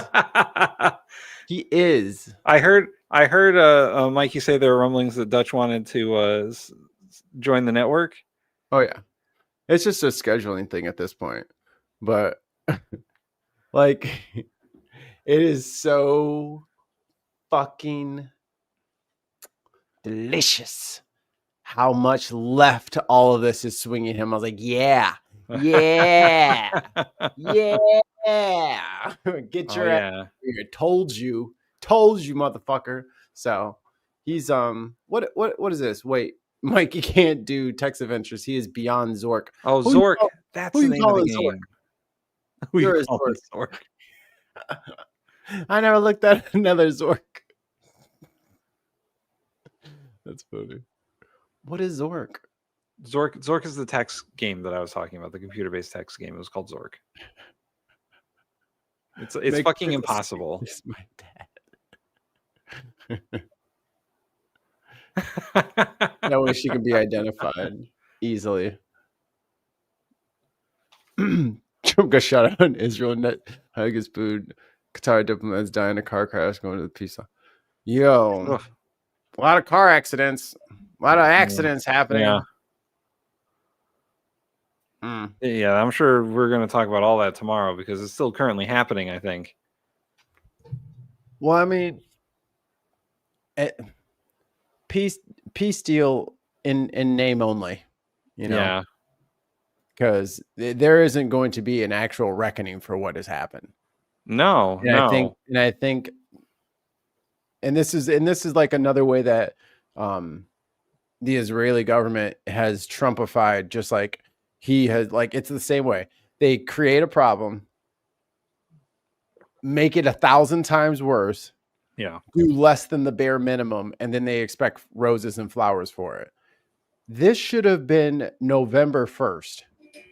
He is. I heard Mikey say there were rumblings that Dutch wanted to join the network. Oh yeah. It's just a scheduling thing at this point. But like it is so fucking delicious how much left all of this is swinging him. I was like, yeah. Get your ass here. Told you, motherfucker. So he's what is this? Wait, Mikey can't do text adventures. He is beyond Zork. Oh, Zork. That's the name of the game. Who is Zork? I never looked at another Zork. That's funny. What is Zork? Zork is the text game that I was talking about, the computer-based text game. It was called Zork. It's fucking impossible. It's my dad. That way she can be identified easily. Trump got shot out in Israel. Net Haggis food. Qatar diplomats die in a car crash going to the peace. Yo, a lot of car accidents. A lot of accidents happening. Yeah, I'm sure we're going to talk about all that tomorrow because it's still currently happening, I think. Well, I mean, peace deal in name only, you know. Yeah. Because there isn't going to be an actual reckoning for what has happened. No. I think, and this is like another way that the Israeli government has Trumpified, just like he has. Like it's the same way they create a problem, make it 1,000 times worse, do less than the bare minimum, and then they expect roses and flowers for it. This should have been November 1st,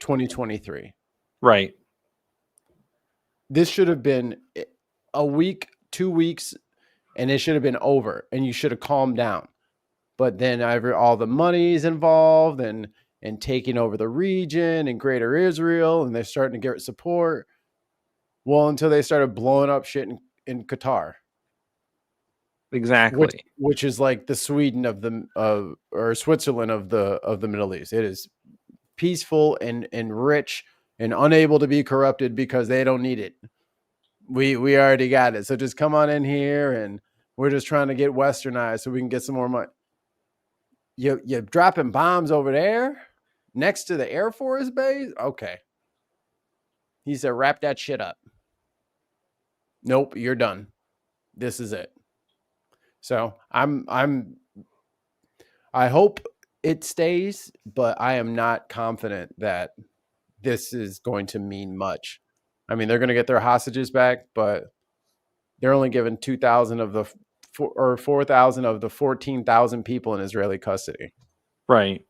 2023. Right. This should have been a week, 2 weeks, and it should have been over, and you should have calmed down. But then all the money is involved and taking over the region and Greater Israel, and they're starting to get support. Well, until they started blowing up shit in Qatar. Exactly. Which is like the Sweden or Switzerland of the Middle East. It is peaceful and rich and unable to be corrupted because they don't need it. We already got it. So just come on in here, and we're just trying to get westernized so we can get some more money. You're dropping bombs over there next to the Air Force base? Okay. He said, wrap that shit up. Nope, you're done. This is it. So I hope it stays, but I am not confident that this is going to mean much. I mean, they're going to get their hostages back, but they're only given 2,000 of the 4,000 of the 14,000 people in Israeli custody. Right.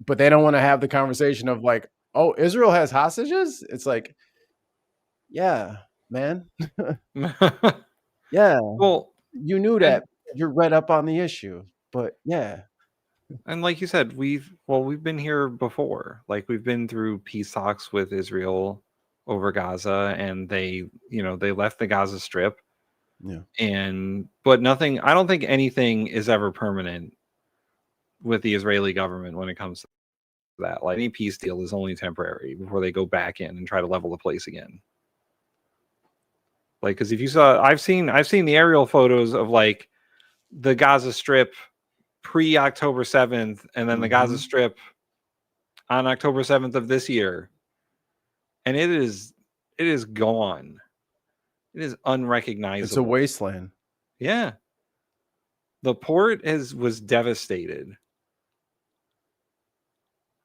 But they don't want to have the conversation of like, oh, Israel has hostages? It's like, yeah, man. Yeah. Well, you knew that. You're read up on the issue. But yeah. And like you said, we've been here before. Like we've been through peace talks with Israel over Gaza, and they left the Gaza Strip. Yeah. But nothing, I don't think anything is ever permanent with the Israeli government when it comes to that. Like any peace deal is only temporary before they go back in and try to level the place again. Like, because if you saw, I've seen the aerial photos of like the Gaza Strip pre-October 7th, and then the Gaza Strip on October 7th of this year, and it is gone. It is unrecognizable. It's a wasteland. Yeah. The port was devastated.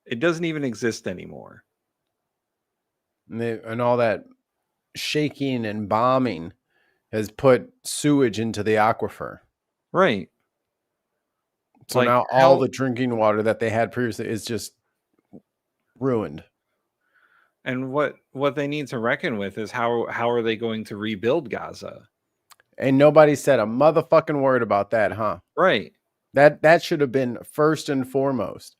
It doesn't even exist anymore. And all that shaking and bombing has put sewage into the aquifer. Right. So like, now all the drinking water that they had previously is just ruined. And what they need to reckon with is how are they going to rebuild Gaza? And nobody said a motherfucking word about that, huh? Right. That should have been first and foremost.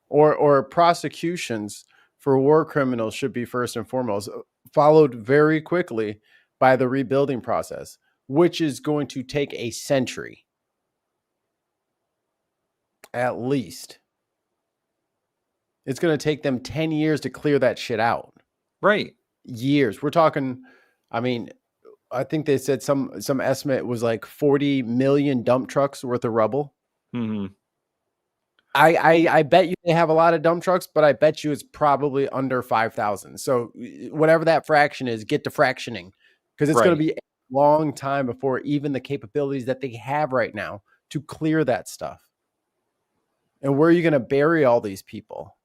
Or prosecutions for war criminals should be first and foremost, followed very quickly by the rebuilding process, which is going to take a century. At least. It's going to take them 10 years to clear that shit out. Right. Years. We're talking, I mean, I think they said some estimate was like 40 million dump trucks worth of rubble. Mm-hmm. I bet you they have a lot of dump trucks, but I bet you it's probably under 5,000. So whatever that fraction is, get to fractioning, because it's going to be a long time before even the capabilities that they have right now to clear that stuff. And where are you going to bury all these people?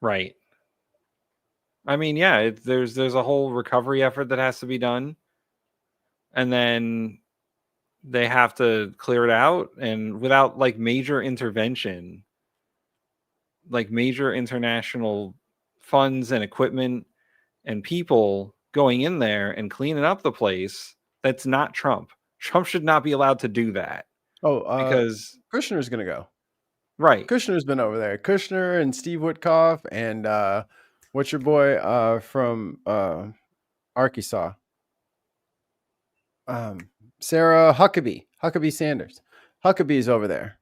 Right. I mean, yeah, there's a whole recovery effort that has to be done. And then they have to clear it out, and without like major intervention, like major international funds and equipment and people going in there and cleaning up the place, that's not Trump. Trump should not be allowed to do that. Because Kushner's going to go. Right. Kushner's been over there. Kushner and Steve Witkoff and what's your boy from Arkansas? Sarah Huckabee Sanders. Huckabee's over there.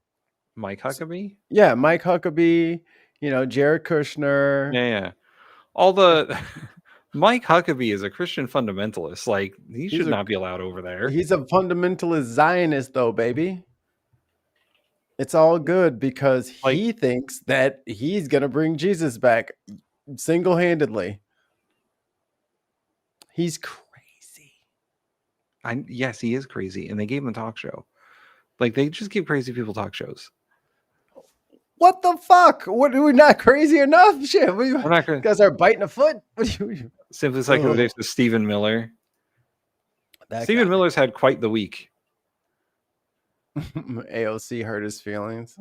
Mike Huckabee? Yeah, Mike Huckabee, Jared Kushner. Yeah. All the Mike Huckabee is a Christian fundamentalist. Like, he should not be allowed over there. He's a fundamentalist Zionist, though, baby. It's all good because he thinks that he's going to bring Jesus back single-handedly. He's crazy. Yes, he is crazy. And they gave him a talk show. Like, they just give crazy people talk shows. What the fuck? What, are we not crazy enough? Shit, we're not crazy. You guys are biting a foot. Simply Psychosis to Stephen Miller. Stephen Miller's had quite the week. AOC hurt his feelings.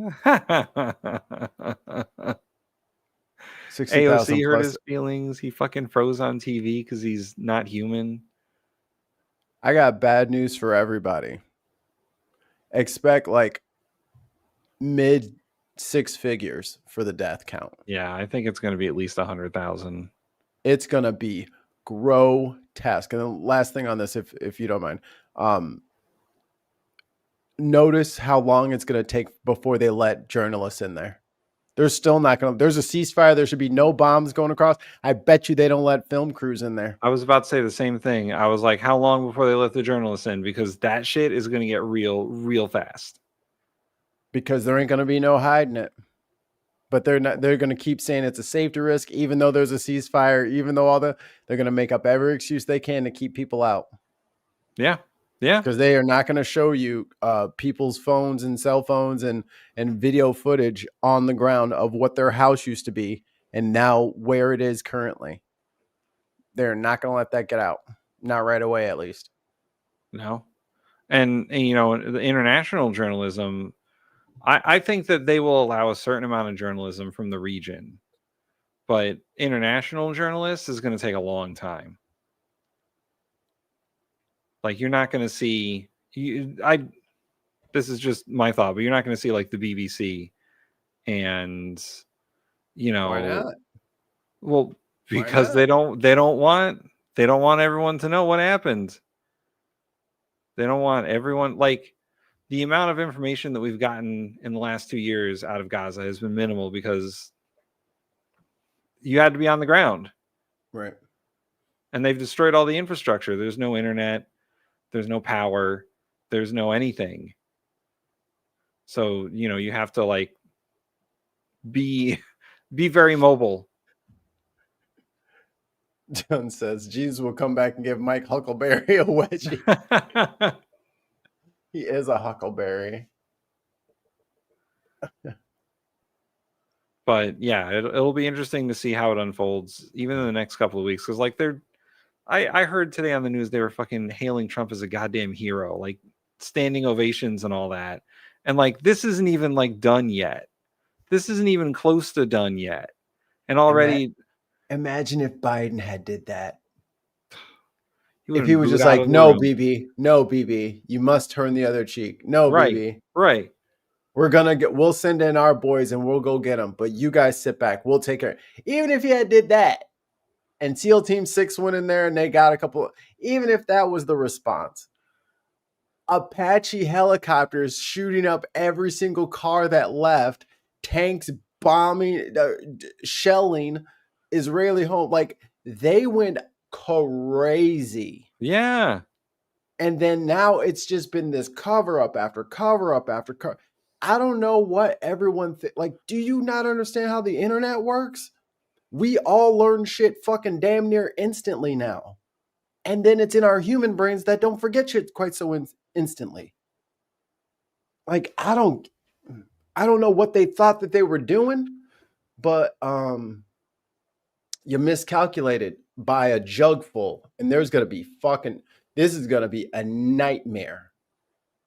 AOC hurt his feelings. He fucking froze on TV because he's not human. I got bad news for everybody. Expect like mid 6 figures for the death count. Yeah, I think it's going to be at least 100,000. It's going to be grotesque. And the last thing on this, if you don't mind, notice how long it's going to take before they let journalists in there. There's still not going to, there's a ceasefire. There should be no bombs going across. I bet you they don't let film crews in there. I was about to say the same thing. I was like, how long before they let the journalists in? Because that shit is going to get real fast. Because there ain't going to be no hiding it. But they're going to keep saying it's a safety risk, even though there's a ceasefire, even though they're going to make up every excuse they can to keep people out. Yeah. Yeah. Because they are not going to show you people's phones and cell phones and video footage on the ground of what their house used to be and now where it is currently. They're not going to let that get out. Not right away, at least. No. And you know, the international journalism, I think that they will allow a certain amount of journalism from the region, but international journalists is going to take a long time. Like, you're not going to see, this is just my thought, but you're not going to see like the BBC and, you know, why not? Well, because they don't want everyone to know what happened. They don't want everyone, like, the amount of information that we've gotten in the last 2 years out of Gaza has been minimal because you had to be on the ground. Right. And they've destroyed all the infrastructure. There's no internet. There's no power. There's no anything. So, you know, you have to like be very mobile. John says Jesus will come back and give Mike Huckleberry a wedgie. He is a Huckleberry. But yeah, it'll be interesting to see how it unfolds, even in the next couple of weeks. Because like I heard today on the news they were fucking hailing Trump as a goddamn hero, like standing ovations and all that. And like this isn't even like done yet. This isn't even close to done yet. And already, imagine if Biden had did that. If he was just like, no, BB, you must turn the other cheek. No, right, BB. Right. We'll send in our boys and we'll go get them. But you guys sit back. We'll take care. Even if he had did that and SEAL Team 6 went in there and they got a couple, even if that was the response, Apache helicopters shooting up every single car that left, tanks bombing, shelling Israeli home. Like they went crazy. Yeah. And then now it's just been this cover up after cover up after cover. I don't know what everyone like. Do you not understand how the internet works? We all learn shit fucking damn near instantly now. And then it's in our human brains that don't forget shit quite so instantly. Like I don't know what they thought that they were doing, but you miscalculated by a jug full, and there's gonna be this is gonna be a nightmare.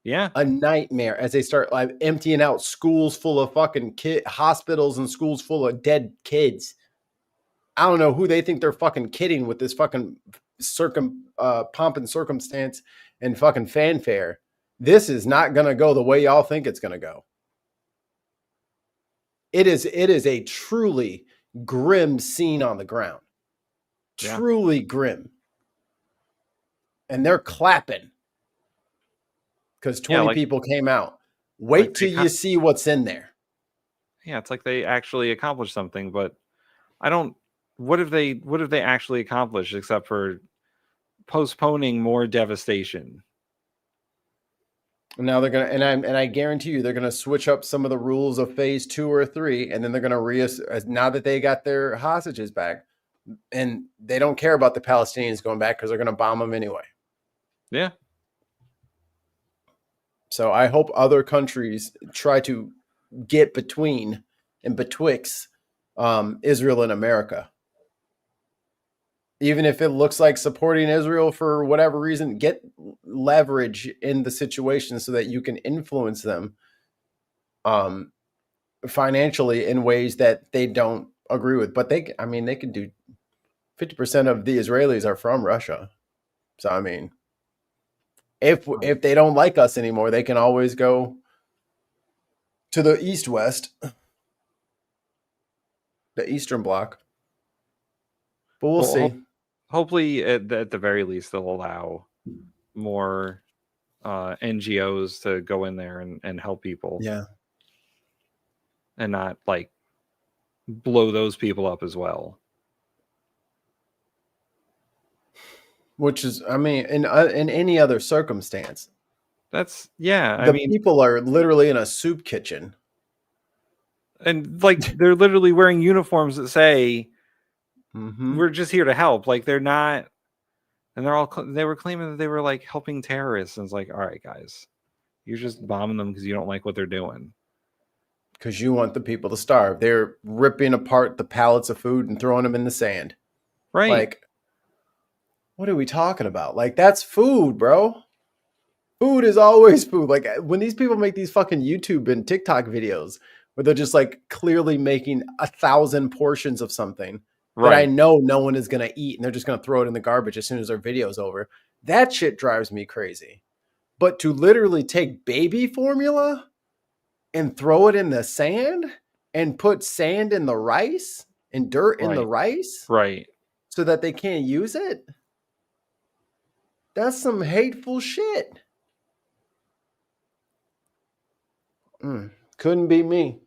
Yeah, a nightmare as they start like emptying out schools full of fucking hospitals and schools full of dead kids. I don't know who they think they're fucking kidding with this fucking pomp and circumstance and fucking fanfare. This is not gonna go the way y'all think it's gonna go. It is a truly grim scene on the ground. Yeah. Truly grim. And they're clapping. Because 20 people came out. Wait like till you see what's in there. Yeah, it's like they actually accomplished something, but I don't. What have they actually accomplished except for postponing more devastation? Now they're gonna, and I guarantee you, they're gonna switch up some of the rules of phase 2 or 3, and then they're gonna now that they got their hostages back, and they don't care about the Palestinians going back because they're gonna bomb them anyway. Yeah. So I hope other countries try to get between and betwixt Israel and America. Even if it looks like supporting Israel for whatever reason, get leverage in the situation so that you can influence them financially in ways that they don't agree with. But they can do 50% of the Israelis are from Russia. So, I mean, if they don't like us anymore, they can always go to the east-west, the Eastern Bloc. But we'll see. Hopefully, at the very least, they'll allow more NGOs to go in there and help people. Yeah. And not like blow those people up as well. Which is, I mean, in any other circumstance. That's, yeah. The people are literally in a soup kitchen. And like, they're literally wearing uniforms that say, we're just here to help. Like, they're not, and they were claiming that they were like helping terrorists. And it's like, all right, guys, you're just bombing them because you don't like what they're doing. Because you want the people to starve. They're ripping apart the pallets of food and throwing them in the sand. Right. Like, what are we talking about? Like, that's food, bro. Food is always food. Like, when these people make these fucking YouTube and TikTok videos where they're just like clearly making 1,000 portions of something that I know no one is going to eat and they're just going to throw it in the garbage as soon as their video's over. That shit drives me crazy. But to literally take baby formula and throw it in the sand and put sand in the rice and dirt in the rice, so that they can't use it, that's some hateful shit. Couldn't be me.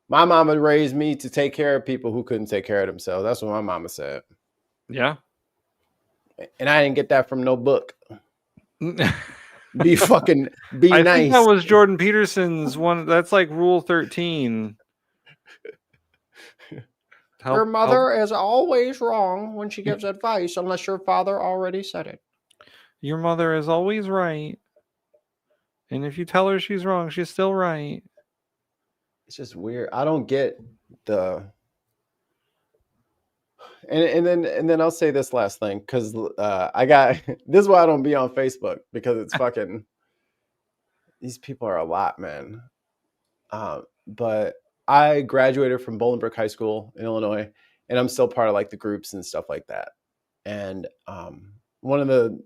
My mama raised me to take care of people who couldn't take care of themselves. That's what my mama said. Yeah. And I didn't get that from no book. Be nice. I think that was Jordan Peterson's one. That's like Rule 13. Your mother is always wrong when she gives advice unless your father already said it. Your mother is always right. And if you tell her she's wrong, she's still right. It's just weird. I don't get the... And then I'll say this last thing, because I got... This is why I don't be on Facebook, because it's fucking... These people are a lot, man. But I graduated from Bolingbrook High School in Illinois, and I'm still part of like the groups and stuff like that. And one of the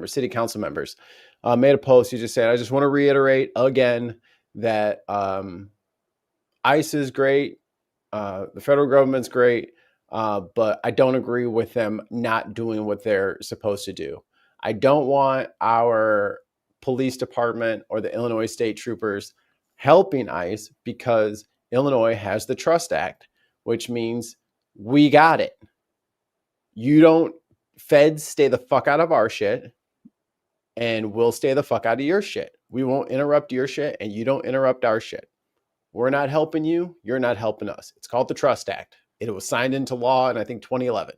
city council members, made a post. He just said, I just want to reiterate again that ICE is great. The federal government's great. But I don't agree with them not doing what they're supposed to do. I don't want our police department or the Illinois state troopers helping ICE, because Illinois has the Trust Act, which means we got it. Feds stay the fuck out of our shit, and we'll stay the fuck out of your shit. We won't interrupt your shit, and you don't interrupt our shit. We're not helping you. You're not helping us. It's called the Trust Act. It was signed into law in, I think, 2011.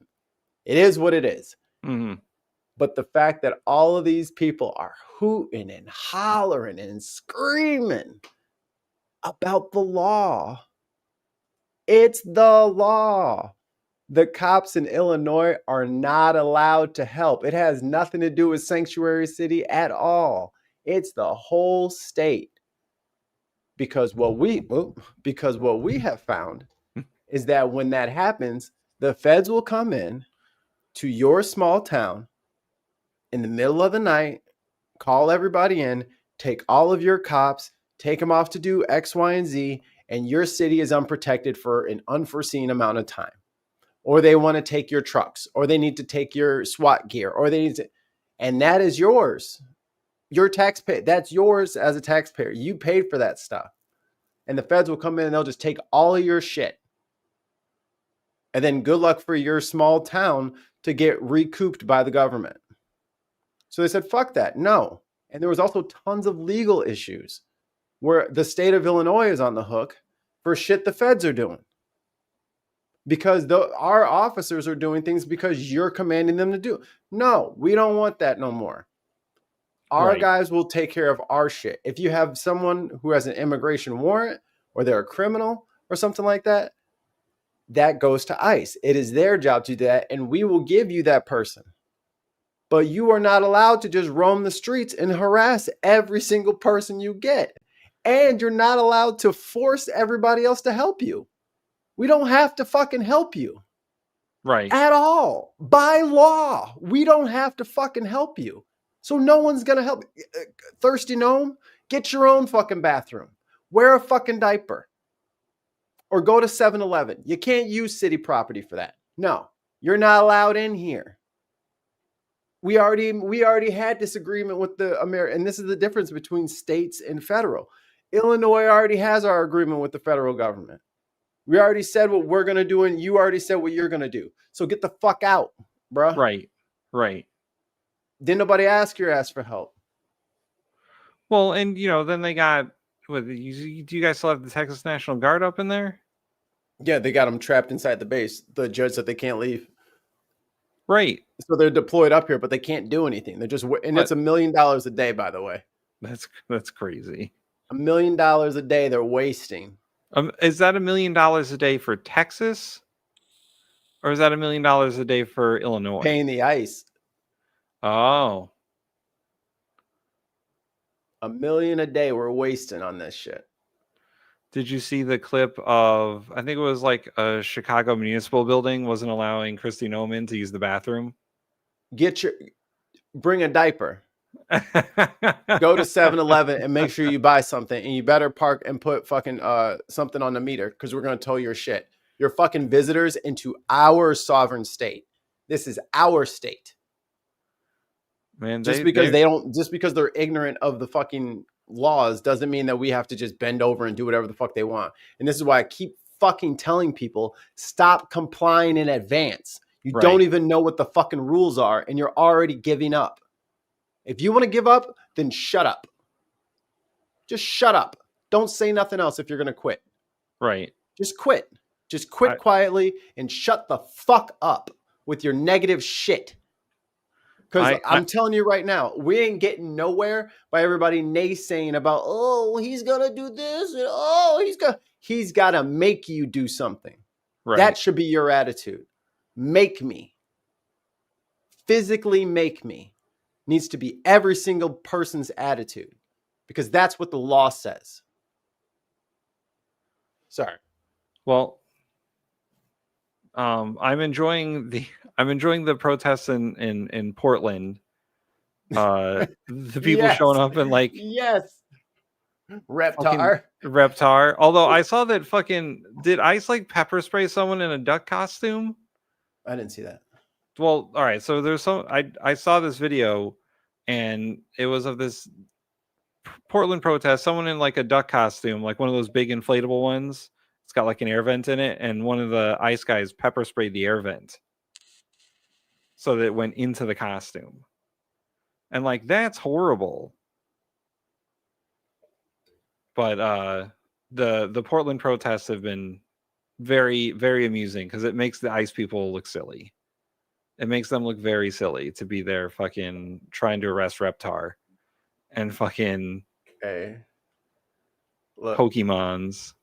It is what it is. Mm-hmm. But the fact that all of these people are hooting and hollering and screaming about the law. It's the law. The cops in Illinois are not allowed to help. It has nothing to do with Sanctuary City at all. It's the whole state. Because what we have found is that when that happens, the feds will come in to your small town in the middle of the night, call everybody in, take all of your cops, take them off to do X, Y, and Z, and your city is unprotected for an unforeseen amount of time. Or they want to take your trucks, or they need to take your SWAT gear, or they need to, and that is yours. Your taxpayer, that's yours as a taxpayer. You paid for that stuff. And the feds will come in and they'll just take all of your shit. And then good luck for your small town to get recouped by the government. So they said, fuck that. No. And there was also tons of legal issues where the state of Illinois is on the hook for shit the feds are doing. Because our officers are doing things because you're commanding them to do. No, we don't want that no more. Our guys will take care of our shit. If you have someone who has an immigration warrant or they're a criminal or something like that, that goes to ICE. It is their job to do that, and we will give you that person. But you are not allowed to just roam the streets and harass every single person you get. And you're not allowed to force everybody else to help you. We don't have to fucking help you. Right. At all. By law, we don't have to fucking help you. So no one's going to help. Thirsty gnome, get your own fucking bathroom. Wear a fucking diaper. Or go to 7-Eleven. You can't use city property for that. No, you're not allowed in here. We already had this agreement with the American, and this is the difference between states and federal. Illinois already has our agreement with the federal government. We already said what we're going to do, and you already said what you're going to do. So get the fuck out, bruh. Right. Didn't nobody ask your ass for help. Well, and, then they got, do you guys still have the Texas National Guard up in there? Yeah, they got them trapped inside the base. The judge said they can't leave. Right. So they're deployed up here, but they can't do anything. They're just, and it's $1 million a day, by the way. That's crazy. $1 million a day they're wasting. Is that $1 million a day for Texas? Or is that $1 million a day for Illinois? Paying the ICE. Oh. $1 million a day we're wasting on this shit. Did you see the clip of, I think it was like a Chicago municipal building wasn't allowing Kristi Noman to use the bathroom? Bring a diaper. Go to 7-Eleven and make sure you buy something, and you better park and put fucking something on the meter, because we're going to tow your shit. You're fucking visitors into our sovereign state. This is our state. Man, just because they're ignorant of the fucking laws doesn't mean that we have to just bend over and do whatever the fuck they want. And this is why I keep fucking telling people, stop complying in advance. You don't even know what the fucking rules are, and you're already giving up. If you want to give up, then shut up. Just shut up. Don't say nothing else if you're going to quit. Right. Just quit. Just quit quietly and shut the fuck up with your negative shit. Because I'm telling you right now, we ain't getting nowhere by everybody naysaying about, oh, he's going to do this. And, oh, he's got to make you do something. Right. That should be your attitude. Make me. Physically make me. Needs to be every single person's attitude, because that's what the law says. Sorry. Well, I'm enjoying the protests in Portland. The people showing up in like Reptar. Although I saw that did ICE like pepper spray someone in a duck costume? I didn't see that. Well, all right. So there's I saw this video, and it was of this Portland protest. Someone in like a duck costume, like one of those big inflatable ones. It's got like an air vent in it, and one of the ICE guys pepper sprayed the air vent so that it went into the costume. And like, that's horrible. But the Portland protests have been very, very amusing, because it makes the ICE people look silly. It makes them look very silly to be there fucking trying to arrest Reptar and fucking Pokemons.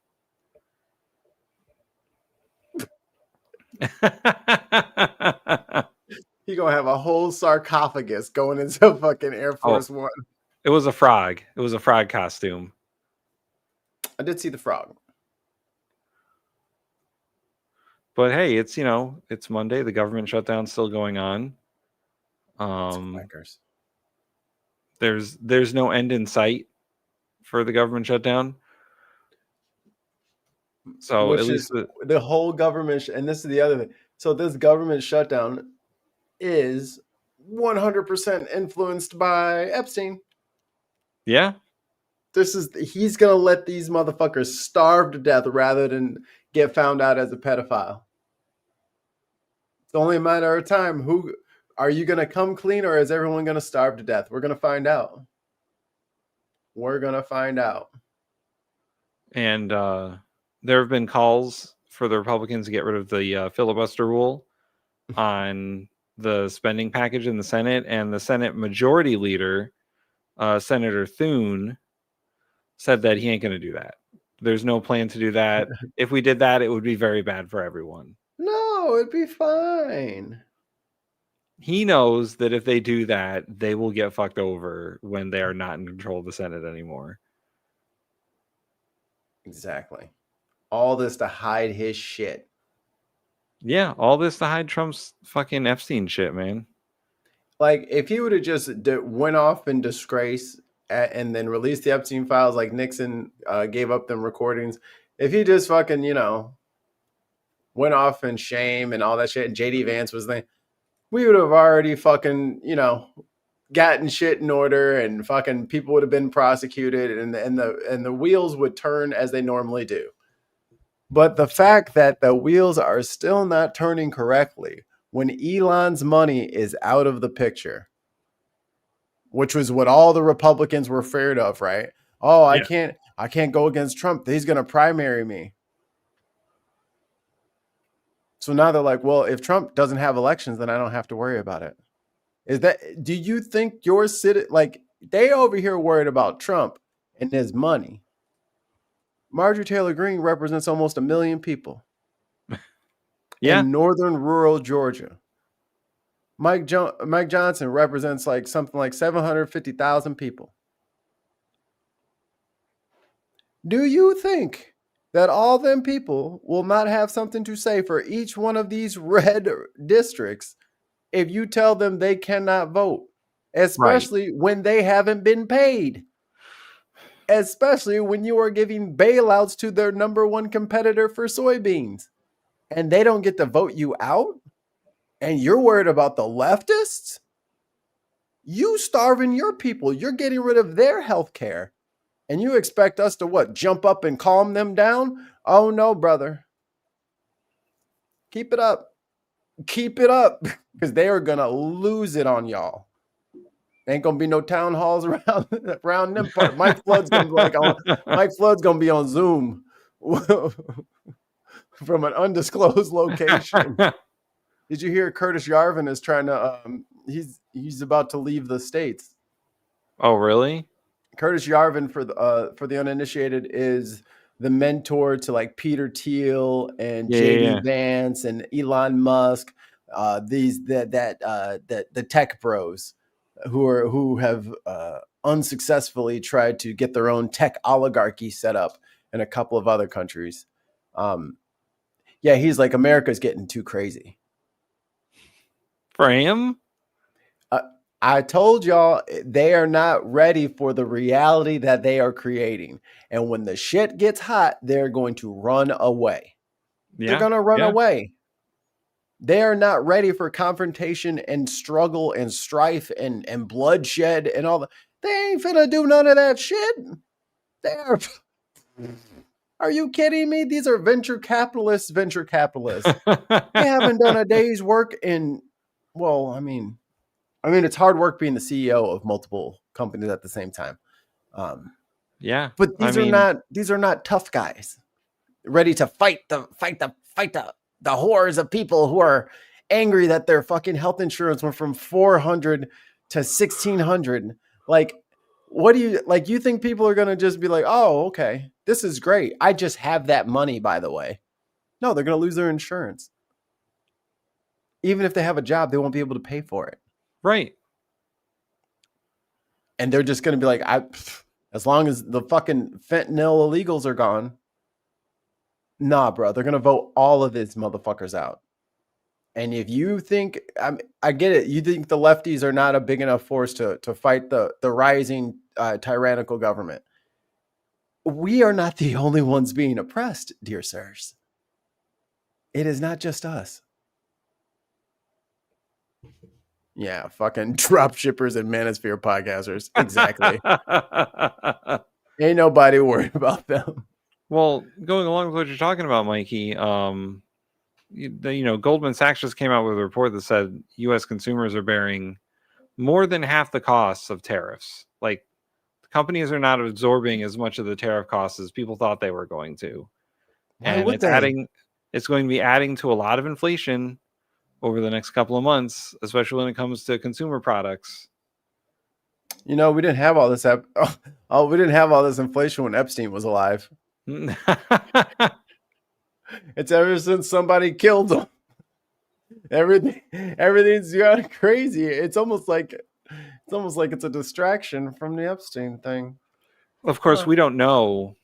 You're gonna have a whole sarcophagus going into fucking Air Force One. It was a frog. It was a frog costume. I did see the frog. But hey, it's Monday. The government shutdown's still going on. There's no end in sight for the government shutdown. So at least the whole government, and this is the other thing. So this government shutdown is 100% influenced by Epstein. Yeah. He's gonna let these motherfuckers starve to death rather than get found out as a pedophile. It's only a matter of time. Who are you gonna come clean, or is everyone gonna starve to death? We're gonna find out. And there have been calls for the Republicans to get rid of the filibuster rule on the spending package in the Senate, and the Senate Majority Leader, Senator Thune, said that he ain't going to do that. There's no plan to do that. If we did that, it would be very bad for everyone. No, it'd be fine. He knows that if they do that, they will get fucked over when they are not in control of the Senate anymore. Exactly. All this to hide his shit. Yeah, all this to hide Trump's fucking Epstein shit, man. Like, if he would have just went off in disgrace and then released the Epstein files like Nixon gave up them recordings, if he just fucking, went off in shame and all that shit, and JD Vance was there, we would have already fucking, gotten shit in order, and fucking people would have been prosecuted, and the wheels would turn as they normally do. But the fact that the wheels are still not turning correctly when Elon's money is out of the picture, which was what all the Republicans were afraid of, right? Oh, I can't go against Trump. He's going to primary me. So now they're like, well, if Trump doesn't have elections, then I don't have to worry about it. Do you think your city, like they over here worried about Trump and his money? Marjorie Taylor Greene represents almost 1 million people in northern rural Georgia. Mike Johnson represents like something like 750,000 people. Do you think that all them people will not have something to say for each one of these red districts if you tell them they cannot vote, especially when they haven't been paid, especially when you are giving bailouts to their number one competitor for soybeans and they don't get to vote you out? And you're worried about the leftists? You starving your people. You're getting rid of their health care. And you expect us to what? Jump up and calm them down? Oh no, brother. Keep it up. Keep it up. Because they are going to lose it on y'all. Ain't going to be no town halls around them part. Mike Flood's going to be on Zoom from an undisclosed location. Did you hear Curtis Yarvin is trying to he's about to leave the States? Oh, really? Curtis Yarvin, for the uninitiated, is the mentor to like Peter Thiel and JD Vance and Elon Musk, the tech bros who have unsuccessfully tried to get their own tech oligarchy set up in a couple of other countries. He's like, America's getting too crazy. For him? I told y'all they are not ready for the reality that they are creating. And when the shit gets hot, they're going to run away. They're going to run away. They are not ready for confrontation and struggle and strife and bloodshed and all that. They ain't finna do none of that shit. Are you kidding me? These are venture capitalists. They haven't done a day's work in, well, I mean, it's hard work being the CEO of multiple companies at the same time. But these are not tough guys ready to fight the hordes of people who are angry that their fucking health insurance went from $400 to $1,600. Like, what do you like? You think people are going to just be like, oh, okay, this is great. I just have that money, by the way. No, they're going to lose their insurance. Even if they have a job, they won't be able to pay for it. Right. And they're just going to be like, as long as the fucking fentanyl illegals are gone. Nah, bro, they're going to vote all of these motherfuckers out. And if you think, I get it. You think the lefties are not a big enough force to fight the rising tyrannical government. We are not the only ones being oppressed, dear sirs. It is not just us. Yeah, fucking drop shippers and manosphere podcasters. Exactly. Ain't nobody worried about them. Well, going along with what you're talking about, Mikey, Goldman Sachs just came out with a report that said U.S. consumers are bearing more than half the costs of tariffs. Like, companies are not absorbing as much of the tariff costs as people thought they were going to. And it's going to be adding to a lot of inflation over the next couple of months, especially when it comes to consumer products. We didn't have all this. We didn't have all this inflation when Epstein was alive. It's ever since somebody killed him. Everything's gone crazy. It's almost like it's a distraction from the Epstein thing. Of course, we don't know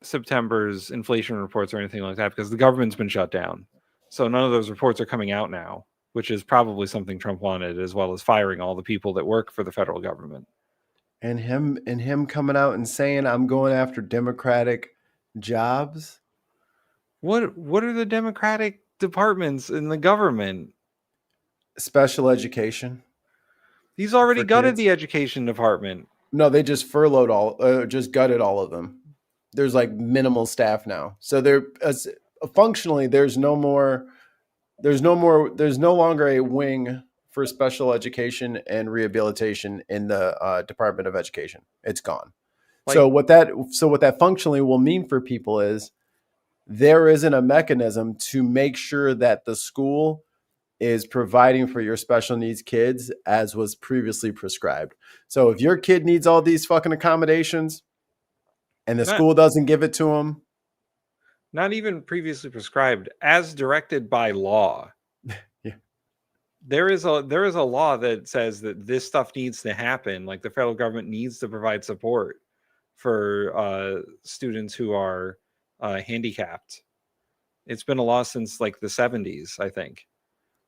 September's inflation reports or anything like that because the government's been shut down. So none of those reports are coming out now, which is probably something Trump wanted, as well as firing all the people that work for the federal government. And him coming out and saying, I'm going after Democratic jobs. What are the Democratic departments in the government? Special education. He's already for gutted kids. the education department. No, they just just gutted all of them. There's like minimal staff now. So functionally, there's no longer a wing for special education and rehabilitation in the Department of Education. It's gone. Like, So what that functionally will mean for people is there isn't a mechanism to make sure that the school is providing for your special needs kids as was previously prescribed. So if your kid needs all these fucking accommodations and the school doesn't give it to them, not even previously prescribed, as directed by law. yeah. There is a law that says that this stuff needs to happen. Like the federal government needs to provide support for students who are handicapped. It's been a law since like the 70s, I think.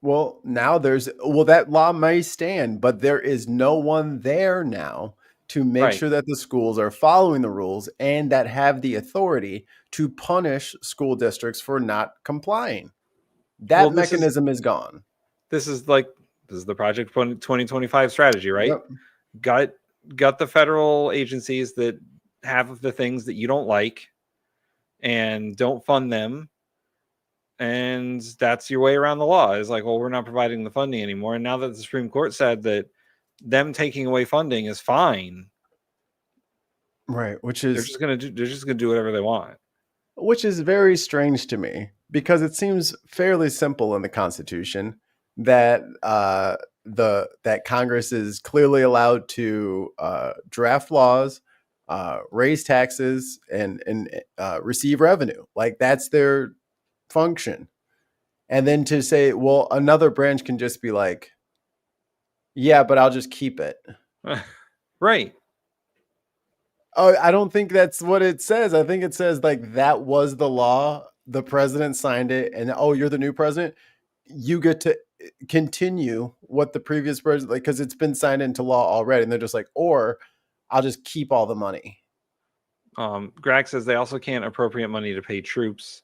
Well, now that law may stand, but there is no one there now to make sure that the schools are following the rules and that have the authority to punish school districts for not complying. That mechanism is gone. This is the Project 2025 strategy, right? Yep. Gut the federal agencies that have the things that you don't like and don't fund them. And that's your way around the law. Is like, well, we're not providing the funding anymore. And now that the Supreme Court said that them taking away funding is fine, right? They're just gonna do whatever they want. Which is very strange to me because it seems fairly simple in the Constitution that that Congress is clearly allowed to draft laws, raise taxes, and receive revenue. Like that's their function. And then to say, well, another branch can just be like, yeah, but I'll just keep it. Right. Oh, I don't think that's what it says. I think it says like that was the law. The president signed it, and you're the new president. You get to continue what the previous president, like, because it's been signed into law already. And they're just like, or I'll just keep all the money. Greg says they also can't appropriate money to pay troops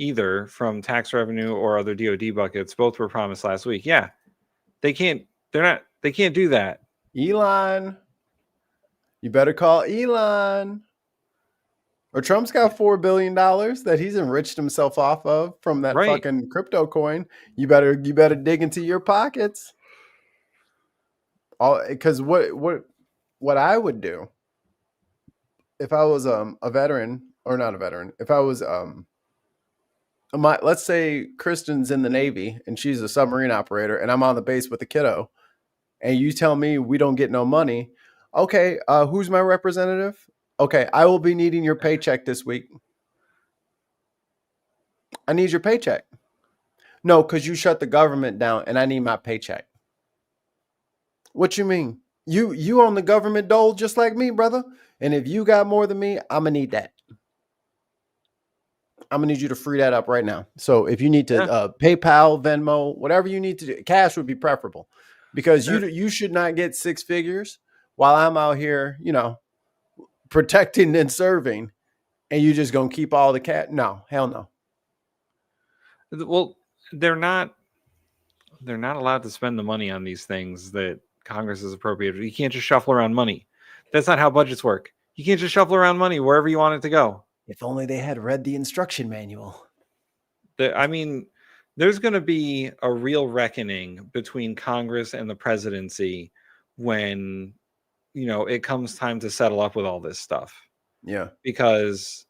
either from tax revenue or other DoD buckets. Both were promised last week. Yeah, they can't. They can't do that. Elon, you better call Elon. Or Trump's got $4 billion that he's enriched himself off of from that fucking crypto coin. You better dig into your pockets. Because what I would do if I was a veteran, or not a veteran, if I was let's say Kristen's in the Navy and she's a submarine operator and I'm on the base with a kiddo, and you tell me we don't get no money. Okay, who's my representative? Okay, I will be needing your paycheck this week. I need your paycheck. No, because you shut the government down and I need my paycheck. What you mean? You on the government dole just like me, brother. And if you got more than me, I'm going to need that. I'm going to need you to free that up right now. So if you need to PayPal, Venmo, whatever you need to do, cash would be preferable. Because you should not get six figures while I'm out here, protecting and serving, and you just gonna keep all the cash? No, hell no. Well, they're not allowed to spend the money on these things that Congress has appropriated. You can't just shuffle around money. That's not how budgets work. You can't just shuffle around money wherever you want it to go. If only they had read the instruction manual. There's going to be a real reckoning between Congress and the presidency when it comes time to settle up with all this stuff. Yeah. Because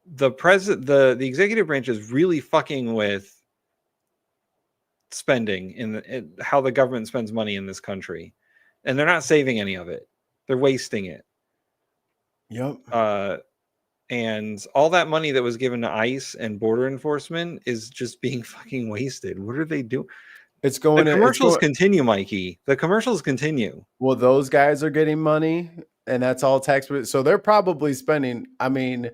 the executive branch is really fucking with spending in how the government spends money in this country. And they're not saving any of it. They're wasting it. Yep. And all that money that was given to ICE and border enforcement is just being fucking wasted. What are they doing? The commercials continue, Mikey. The commercials continue. Well, those guys are getting money, and that's all tax. So they're probably spending. I mean,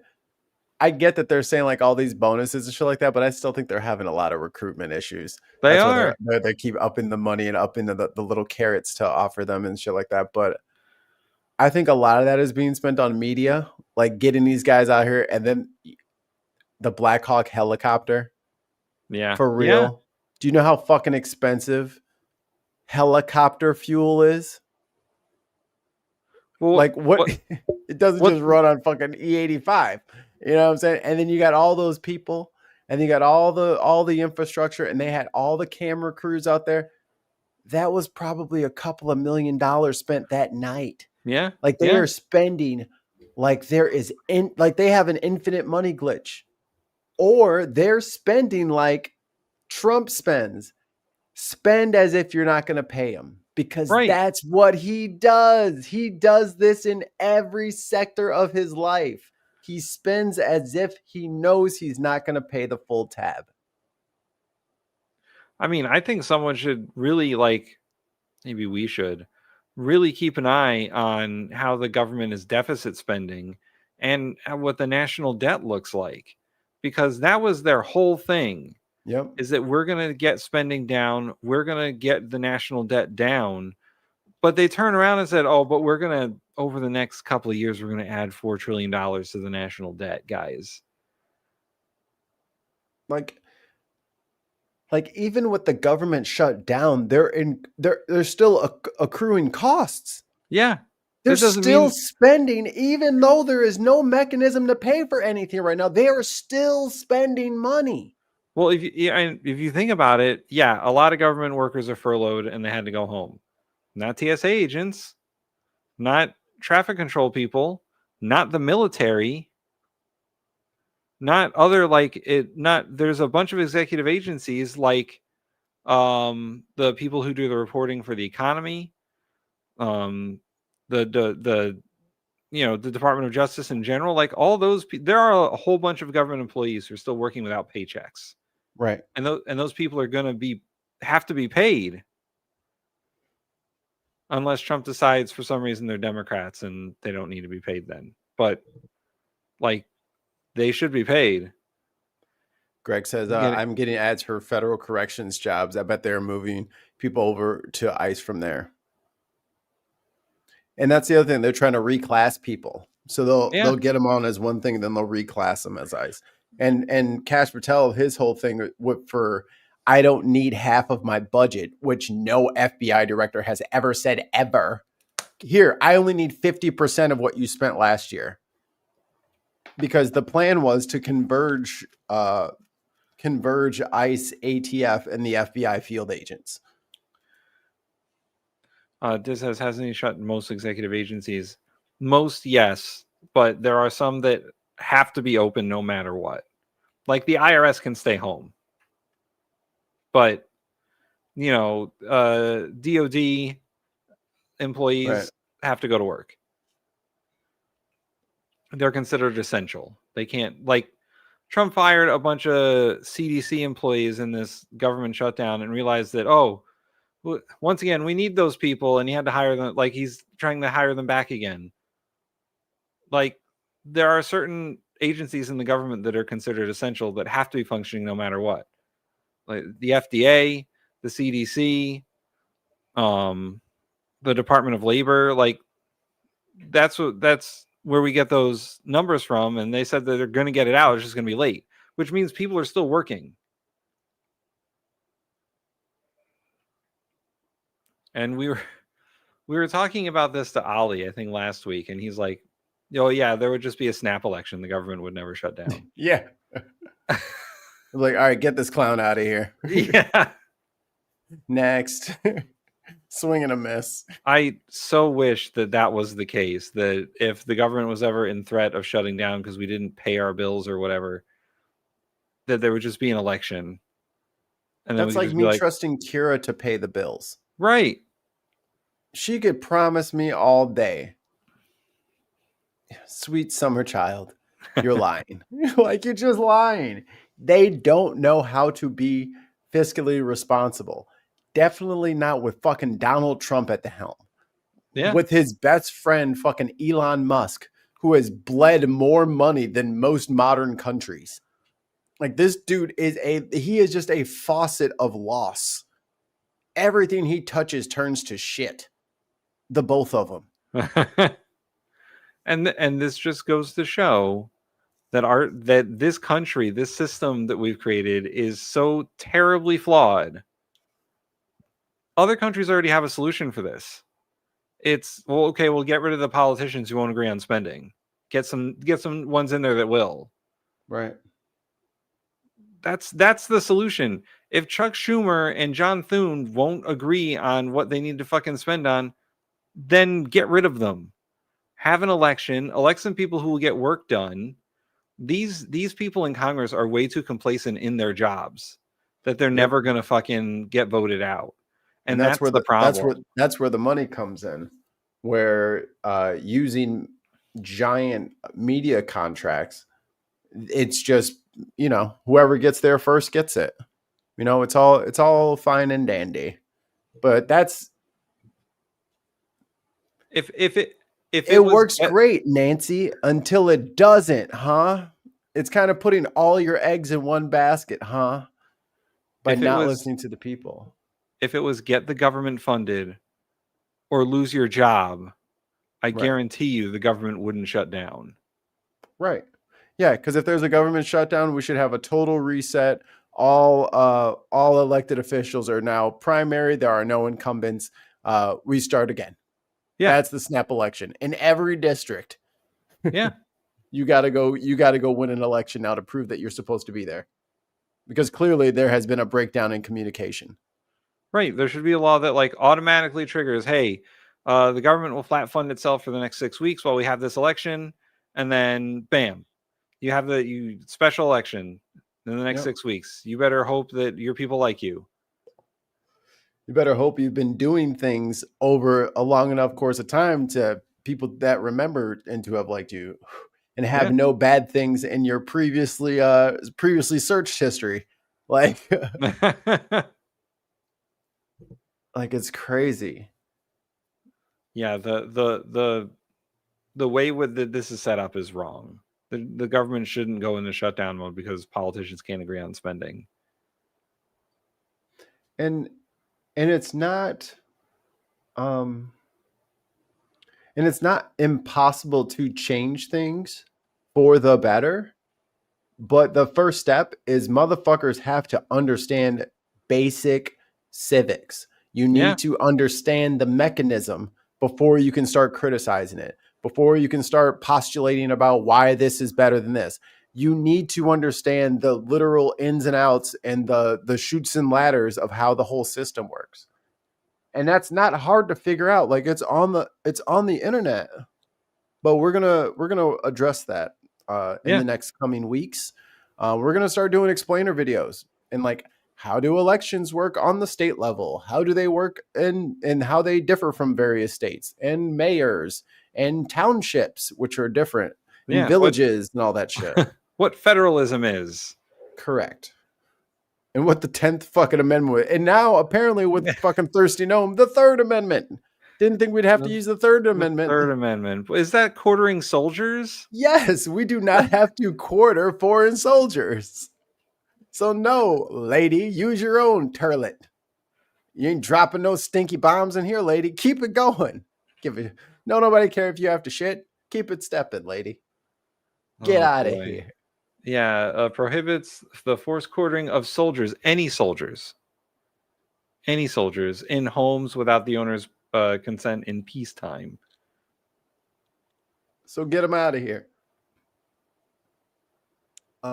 I get that they're saying like all these bonuses and shit like that, but I still think they're having a lot of recruitment issues. That's are. They keep upping the money and upping the little carrots to offer them and shit like that. But I think a lot of that is being spent on media, like getting these guys out here, and then the Black Hawk helicopter. Yeah. For real. Yeah. Do you know how fucking expensive helicopter fuel is? Well, like what it doesn't just run on fucking E85. You know what I'm saying? And then you got all those people, and you got all the infrastructure, and they had all the camera crews out there. That was probably a couple of $1 million spent that night. Yeah. Like they are spending like they have an infinite money glitch. Or they're spending like Trump spends. Spend as if you're not going to pay him, because that's what he does. He does this in every sector of his life. He spends as if he knows he's not going to pay the full tab. I mean, I think someone should really maybe we should really keep an eye on how the government is deficit spending and what the national debt looks like, because that was their whole thing. Yep. Is that we're going to get spending down. We're going to get the national debt down. But they turn around and said, oh, but we're going to, over the next couple of years, we're going to add $4 trillion to the national debt, guys. Like even with the government shut down, they're still accruing costs. Yeah. They're still spending, even though there is no mechanism to pay for anything right now. They are still spending money. Well, if you think about it, yeah, a lot of government workers are furloughed and they had to go home. Not TSA agents, not traffic control people, not the military, not other there's a bunch of executive agencies like the people who do the reporting for the economy, the Department of Justice in general, like all those there are a whole bunch of government employees who are still working without paychecks. Right. And those people are going to have to be paid unless Trump decides for some reason they're Democrats and they don't need to be paid then. But they should be paid. Greg says, I'm getting ads for federal corrections jobs. I bet they're moving people over to ICE from there. And that's the other thing. They're trying to reclass people. So they'll get them on as one thing, then they'll reclass them as ICE. And Kash Patel, his whole thing for I don't need half of my budget, which no FBI director has ever said ever. Here, I only need 50% of what you spent last year. Because the plan was to converge ICE, ATF, and the FBI field agents. This hasn't he shut most executive agencies? Most, yes, but there are some that have to be open no matter what. Like the IRS can stay home, but DOD employees have to go to work. They're considered essential. They can't, Trump fired a bunch of CDC employees in this government shutdown and realized that, once again, we need those people, and he had to hire them. He's trying to hire them back again. There are certain agencies in the government that are considered essential that have to be functioning no matter what. Like the FDA, the CDC, the Department of Labor. That's where we get those numbers from. And they said that they're going to get it out. It's just going to be late, which means people are still working. And we were talking about this to Ali, I think last week, and he's like, "Oh yeah, there would just be a snap election. The government would never shut down." Yeah. All right, get this clown out of here. Yeah. Next. Swing and a miss. I so wish that was the case, that if the government was ever in threat of shutting down because we didn't pay our bills or whatever, that there would just be an election. And that's like me trusting Kira to pay the bills. Right. She could promise me all day, sweet summer child, you're lying. You're just lying. They don't know how to be fiscally responsible. Definitely not with fucking Donald Trump at the helm. Yeah. With his best friend, fucking Elon Musk, who has bled more money than most modern countries. This dude he is just a faucet of loss. Everything he touches turns to shit. The both of them. and this just goes to show that this country, this system that we've created is so terribly flawed Other countries already have a solution for this. It's, well, okay, we'll get rid of the politicians who won't agree on spending. Get some ones in there that will. Right. That's the solution. If Chuck Schumer and John Thune won't agree on what they need to fucking spend on, then get rid of them. Have an election, elect some people who will get work done. These people in Congress are way too complacent in their jobs that they're never going to fucking get voted out. And that's where the problem. That's where the money comes in, where using giant media contracts, it's just, whoever gets there first gets it. It's all fine and dandy. But that's if it works great, Nancy, until it doesn't, huh? It's kind of putting all your eggs in one basket, huh? By not listening to the people. If it was get the government funded or lose your job, I guarantee you the government wouldn't shut down. Right. Yeah, because if there's a government shutdown, we should have a total reset. All elected officials are now primary. There are no incumbents. We start again. Yeah, that's the snap election in every district. Yeah, you gotta go win an election now to prove that you're supposed to be there, because clearly there has been a breakdown in communication. Right. There should be a law that like automatically triggers, hey, the government will flat fund itself for the next 6 weeks while we have this election, and then bam, you have the special election in the next 6 weeks. You better hope that your people like you. You better hope you've been doing things over a long enough course of time to people that remember and to have liked you, and have no bad things in your previously searched history. Like, like it's crazy. Yeah, the way this is set up is wrong. The government shouldn't go into shutdown mode because politicians can't agree on spending. And it's not impossible to change things for the better, but the first step is motherfuckers have to understand basic civics. You need to understand the mechanism before you can start criticizing it, before you can start postulating about why this is better than this. You need to understand the literal ins and outs and the chutes and ladders of how the whole system works. And that's not hard to figure out. Like, it's on the internet. But we're gonna address that in the next coming weeks. We're gonna start doing explainer videos, and like, how do elections work on the state level? How do they work and how they differ from various states and mayors and townships, which are different, and villages and all that shit. What federalism is. Correct. And what the 10th fucking amendment was. And now apparently with fucking Thirsty Gnome, the 3rd Amendment. Didn't think we'd have to use the 3rd Amendment. 3rd Amendment. Is that quartering soldiers? Yes, we do not have to quarter foreign soldiers. So no, lady, use your own turlet. You ain't dropping no stinky bombs in here, lady. Keep it going. Nobody care if you have to shit. Keep it stepping, lady. Get out of here. Yeah, prohibits the forced quartering of soldiers, any soldiers in homes without the owner's consent in peacetime. So get them out of here.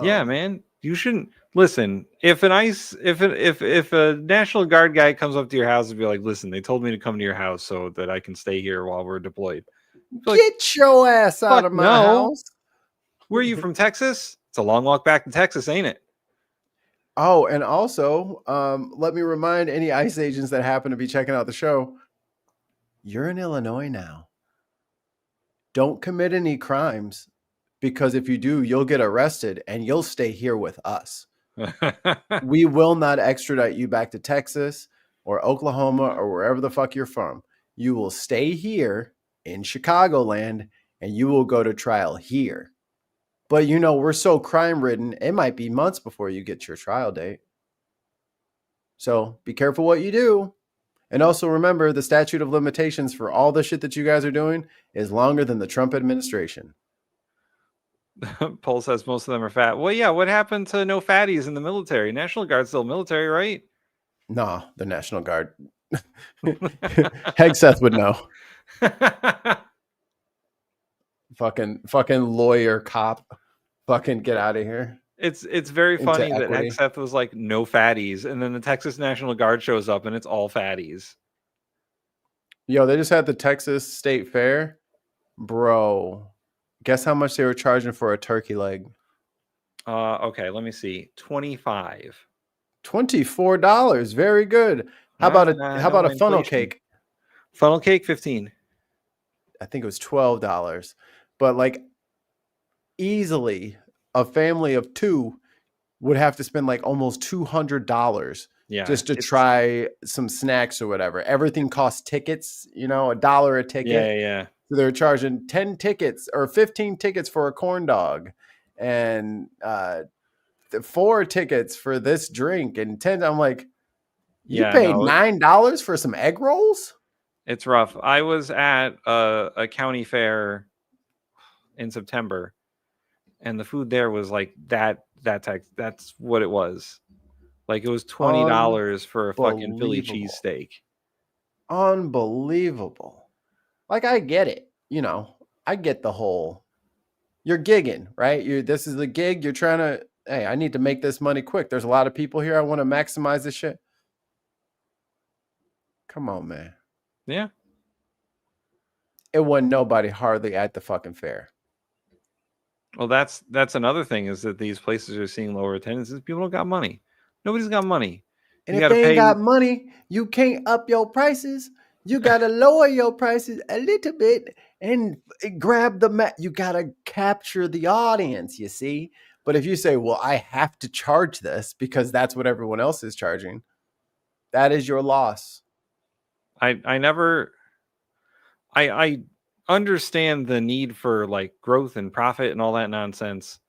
Yeah, man, you shouldn't listen. If a National Guard guy comes up to your house and be like, "Listen, they told me to come to your house so that I can stay here while we're deployed." Get your ass out of my house. Where are you from, Texas? It's a long walk back to Texas, ain't it? Oh, and also, let me remind any ICE agents that happen to be checking out the show, you're in Illinois now. Don't commit any crimes, because if you do, you'll get arrested and you'll stay here with us. We will not extradite you back to Texas or Oklahoma or wherever the fuck you're from. You will stay here in Chicagoland and you will go to trial here. But, we're so crime-ridden, it might be months before you get your trial date. So be careful what you do. And also remember, the statute of limitations for all the shit that you guys are doing is longer than the Trump administration. Paul says most of them are fat. Well, yeah, what happened to no fatties in the military? National Guard's still military, right? No, the National Guard. Hegseth would know. Fucking lawyer cop. Fucking get out of here. It's very funny that Hegseth was like no fatties, and then the Texas National Guard shows up and it's all fatties. Yo, they just had the Texas State Fair. Bro, guess how much they were charging for a turkey leg? Okay, let me see. $24. Very good. How about a funnel cake? Funnel cake, 15. I think it was $12. But like easily a family of two would have to spend like almost $200 just to try some snacks or whatever. Everything costs tickets, $1 a ticket. Yeah. So they're charging 10 tickets or 15 tickets for a corn dog and 4 tickets for this drink and 10. I'm like, you paid $9 for some egg rolls? It's rough. I was at a county fair in September, and the food there was like that's what it was. Like it was $20 for a fucking Philly cheesesteak. Unbelievable. Like I get it, I get the whole. You're gigging, right? This is the gig. You're trying to. Hey, I need to make this money quick. There's a lot of people here. I want to maximize this shit. Come on, man. Yeah. It wasn't nobody hardly at the fucking fair. Well, that's another thing is that these places are seeing lower attendances. People don't got money. Nobody's got money. And if they ain't got money, you can't up your prices. You got to lower your prices a little bit and grab the you got to capture the audience, you see? But if you say, well, I have to charge this because that's what everyone else is charging, that is your loss. I understand the need for like growth and profit and all that nonsense,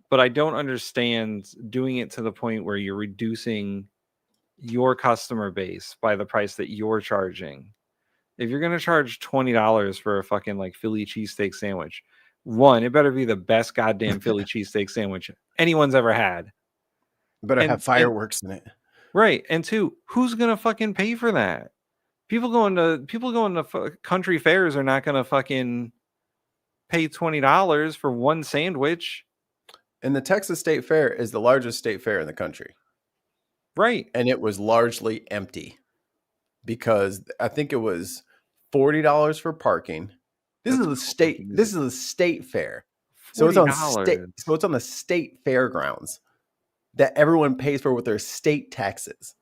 but I don't understand doing it to the point where you're reducing your customer base by the price that you're charging. If you're going to charge $20 for a fucking like Philly cheesesteak sandwich, one, it better be the best goddamn Philly cheesesteak sandwich anyone's ever had. Better have fireworks in it. Right. And two, who's going to fucking pay for that? People going to country fairs are not going to fucking pay $20 for one sandwich. And the Texas State Fair is the largest state fair in the country. Right. And it was largely empty because I think it was $40 for parking. This is the state fair. So it's on the state fairgrounds that everyone pays for with their state taxes.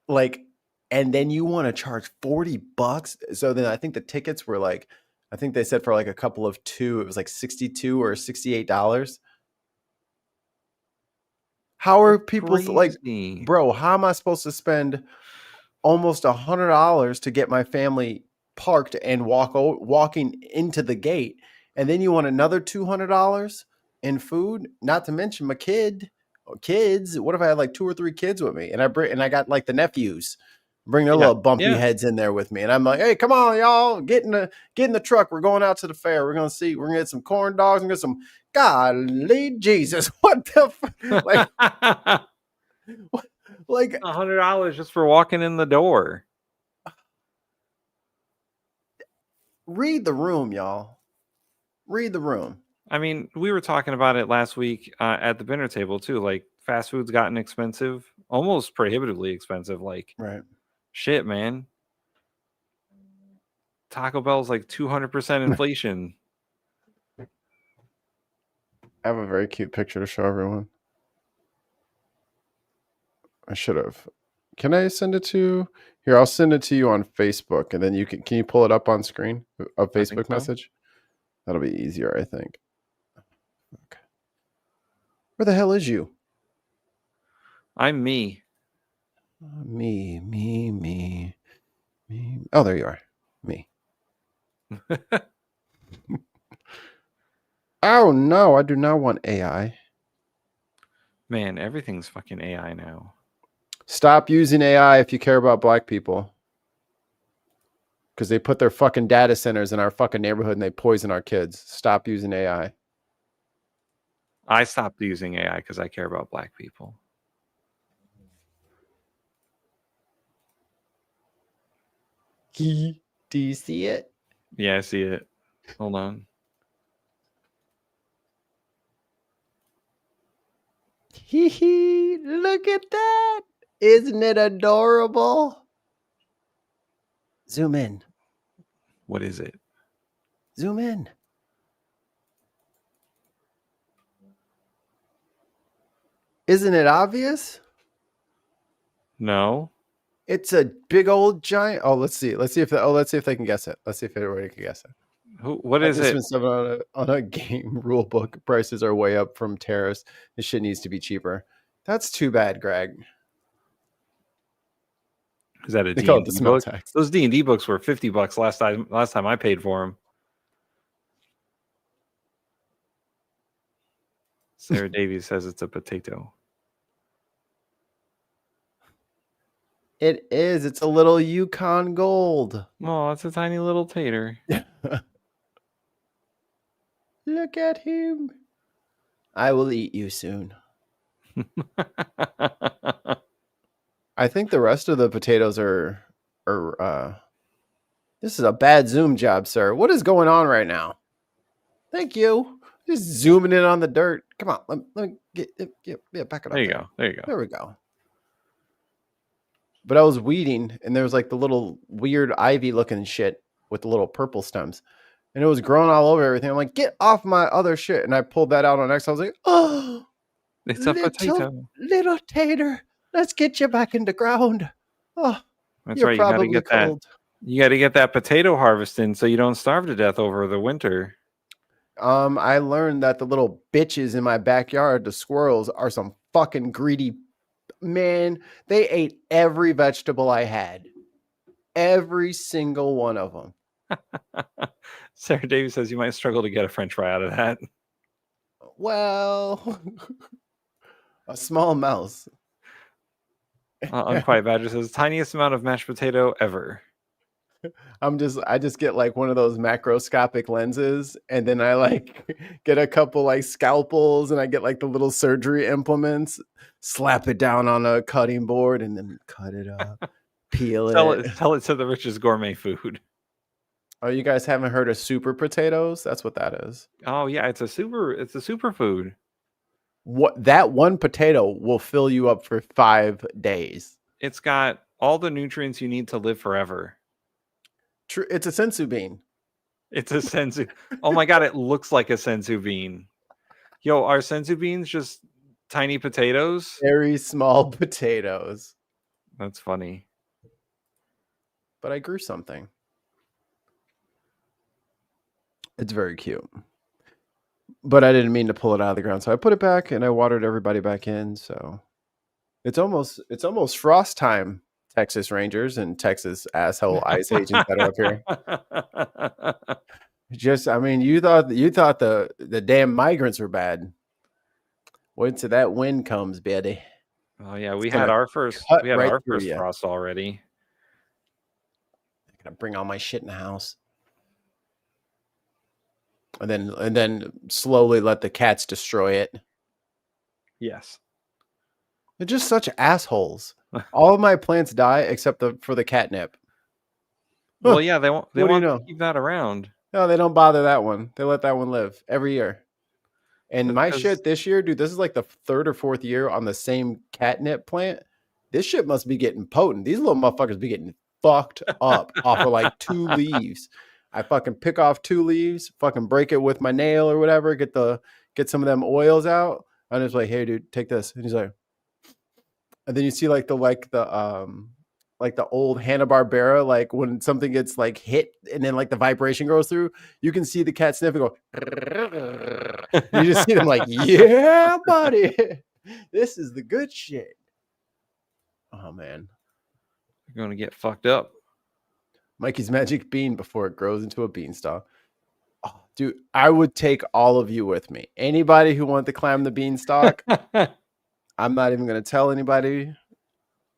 Like, and then you want to charge $40. So then I think the tickets were like, I think they said for like a couple of two, it was like $62 or $68. How are people like, bro, how am I supposed to spend almost $100 to get my family parked and walking into the gate? And then you want another $200 in food, not to mention my kids. What if I had like 2 or 3 kids with me and I got like the nephews, bring their little bumpy heads in there with me. And I'm like, hey, come on, y'all, get in the truck. We're going out to the fair. We're going to get some corn dogs and get some, golly Jesus. What the like $100 just for walking in the door. Read the room, y'all. Read the room. I mean, we were talking about it last week at the dinner table too. Like fast food's gotten expensive, almost prohibitively expensive. Like, right. Shit, man. Taco Bell's like 200% inflation. I have a very cute picture to show everyone. I should have. Can I send it to you? Here, I'll send it to you on Facebook, and then can you pull it up on screen? A Facebook message? That'll be easier, I think. Okay. Where the hell is you? I'm me. Me. Oh, there you are. Me. Oh, no, I do not want AI. Man, everything's fucking AI now. Stop using AI if you care about black people. Because they put their fucking data centers in our fucking neighborhood and they poison our kids. Stop using AI. I stopped using AI because I care about black people. Do you see it? Yeah, I see it. Hold on. Look at that. Isn't it adorable? Zoom in. What is it? Zoom in. Isn't it obvious? No. It's a big old giant. Oh, let's see. Let's see if they can guess it. Let's see if everybody can guess it. What is it? On a game rule book. Prices are way up from tariffs. This shit needs to be cheaper. That's too bad, Greg. Is that a They call it D&D the smell book? tax. Those D&D books were $50 last time I paid for them. Sarah Davies says it's a potato. It is. It's a little Yukon Gold. Oh, it's a tiny little tater. Look at him. I will eat you soon. I think the rest of the potatoes are this is a bad zoom job, sir. What is going on right now? Thank you. Just zooming in on the dirt. Come on. Let me get back it up. There you go. There you go. There we go. But I was weeding and there was like the little weird ivy looking shit with the little purple stems. And it was growing all over everything. I'm like, get off my other shit. And I pulled that out on X. I was like, oh, It's a potato. Little tater. Let's get you back in the ground. Oh, That's you're right. You got to probably get cold. that. You got to get that potato harvest in so you don't starve to death over the winter. I learned that the little bitches in my backyard, the squirrels, are some fucking greedy. Man, they ate every vegetable I had. Every single one of them. Sarah Davies says you might struggle to get a French fry out of that. Well, a small mouse. Unquiet Badger says tiniest amount of mashed potato ever. I just get like one of those macroscopic lenses, and then I like get a couple like scalpels, and I get like the little surgery implements, slap it down on a cutting board, and then cut it up, peel it. Tell it to the richest gourmet food. Oh, you guys haven't heard of super potatoes? That's what that is. Oh yeah, it's a superfood. What that one potato will fill you up for 5 days. It's got all the nutrients you need to live forever. True, it's a sensu bean. It's a sensu. Oh my god, it looks like a sensu bean. Yo, are sensu beans just tiny potatoes? Very small potatoes. That's funny. But I grew something. It's very cute. But I didn't mean to pull it out of the ground, so I put it back and I watered everybody back in. So it's almost frost time, Texas Rangers and Texas asshole ice agents that are up here. Just, I mean, you thought the damn migrants were bad. Wait till that wind comes, Betty. Oh yeah, we had our first frost already. I'm gonna bring all my shit in the house. And then slowly let the cats destroy it. Yes. They're just such assholes. All of my plants die except for the catnip. Well, yeah, they want to keep that around. No, they don't bother that one. They let that one live every year. And my shit this year, dude, this is like the 3rd or 4th year on the same catnip plant. This shit must be getting potent. These little motherfuckers be getting fucked up off of like 2 leaves. I fucking pick off 2 leaves, fucking break it with my nail or whatever, get some of them oils out. I'm just like, hey, dude, take this. And he's like, and then you see like the old Hanna-Barbera, like when something gets like hit and then like the vibration goes through, you can see the cat sniff and go. You just see them like, yeah, buddy, this is the good shit. Oh man, you're gonna get fucked up. Mikey's magic bean before it grows into a beanstalk. Oh, dude, I would take all of you with me. Anybody who wants to climb the beanstalk, I'm not even going to tell anybody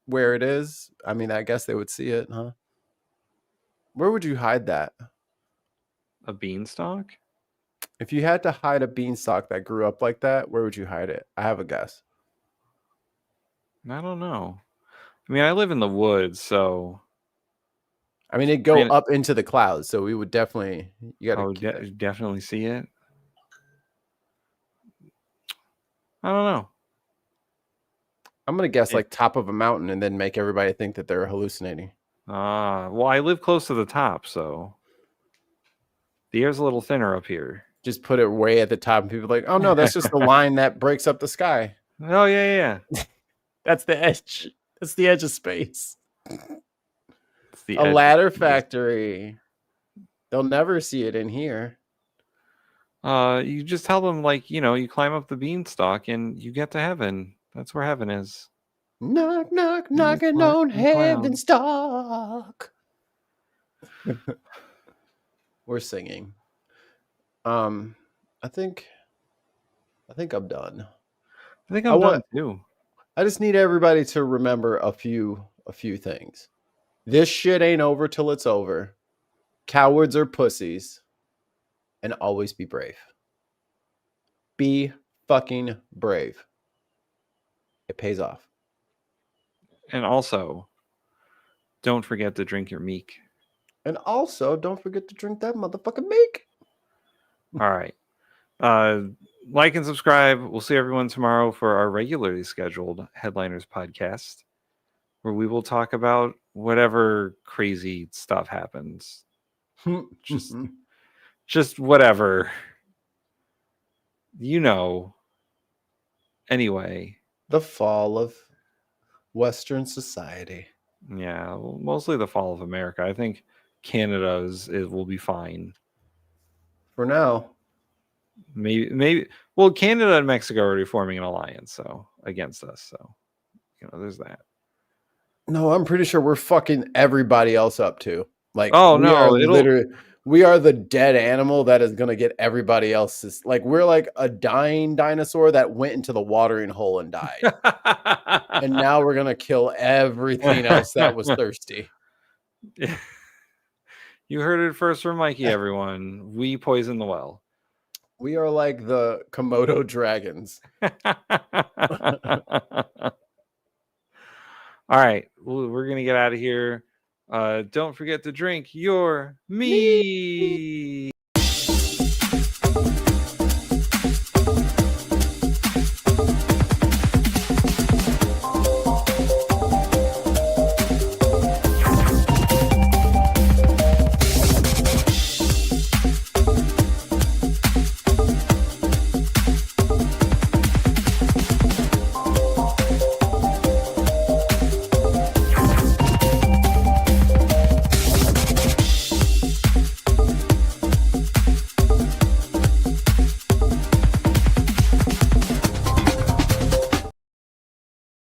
where it is. I mean, I guess they would see it, huh? Where would you hide that? A beanstalk? If you had to hide a beanstalk that grew up like that, where would you hide it? I have a guess. I don't know. I mean, I live in the woods, so I mean, it'd go up into the clouds, so we would definitely. You got to definitely see it. I don't know. I'm gonna guess like top of a mountain, and then make everybody think that they're hallucinating. Well, I live close to the top, so the air's a little thinner up here. Just put it way at the top, and people are like, oh no, that's just the line that breaks up the sky. Oh yeah. That's the edge. That's the edge of space. It's the a ladder factory. They'll never see it in here. You just tell them, like, you climb up the beanstalk and you get to heaven. That's where heaven is. Knock, knock, knocking on heaven's stalk. We're singing. I think I'm done. I think I'm done too. I just need everybody to remember a few things. This shit ain't over till it's over. Cowards are pussies. And always be brave. Be fucking brave. It pays off. And also, don't forget to drink your meek. And also, don't forget to drink that motherfucking meek. All right. Like and subscribe. We'll see everyone tomorrow for our regularly scheduled Headliners podcast, where we will talk about whatever crazy stuff happens. Just whatever. Anyway. The fall of Western society. Yeah, well, mostly the fall of America. I think Canada will be fine. For now. Maybe. Well, Canada and Mexico are already forming an alliance, against us. So, there's that. No, I'm pretty sure we're fucking everybody else up too. Like, we are the dead animal that is gonna get everybody else's. Like, we're like a dying dinosaur that went into the watering hole and died, and now we're gonna kill everything else that was thirsty. You heard it first from Mikey, everyone. We poison the well. We are like the Komodo dragons. All right, we're gonna get out of here. Don't forget to drink your mead.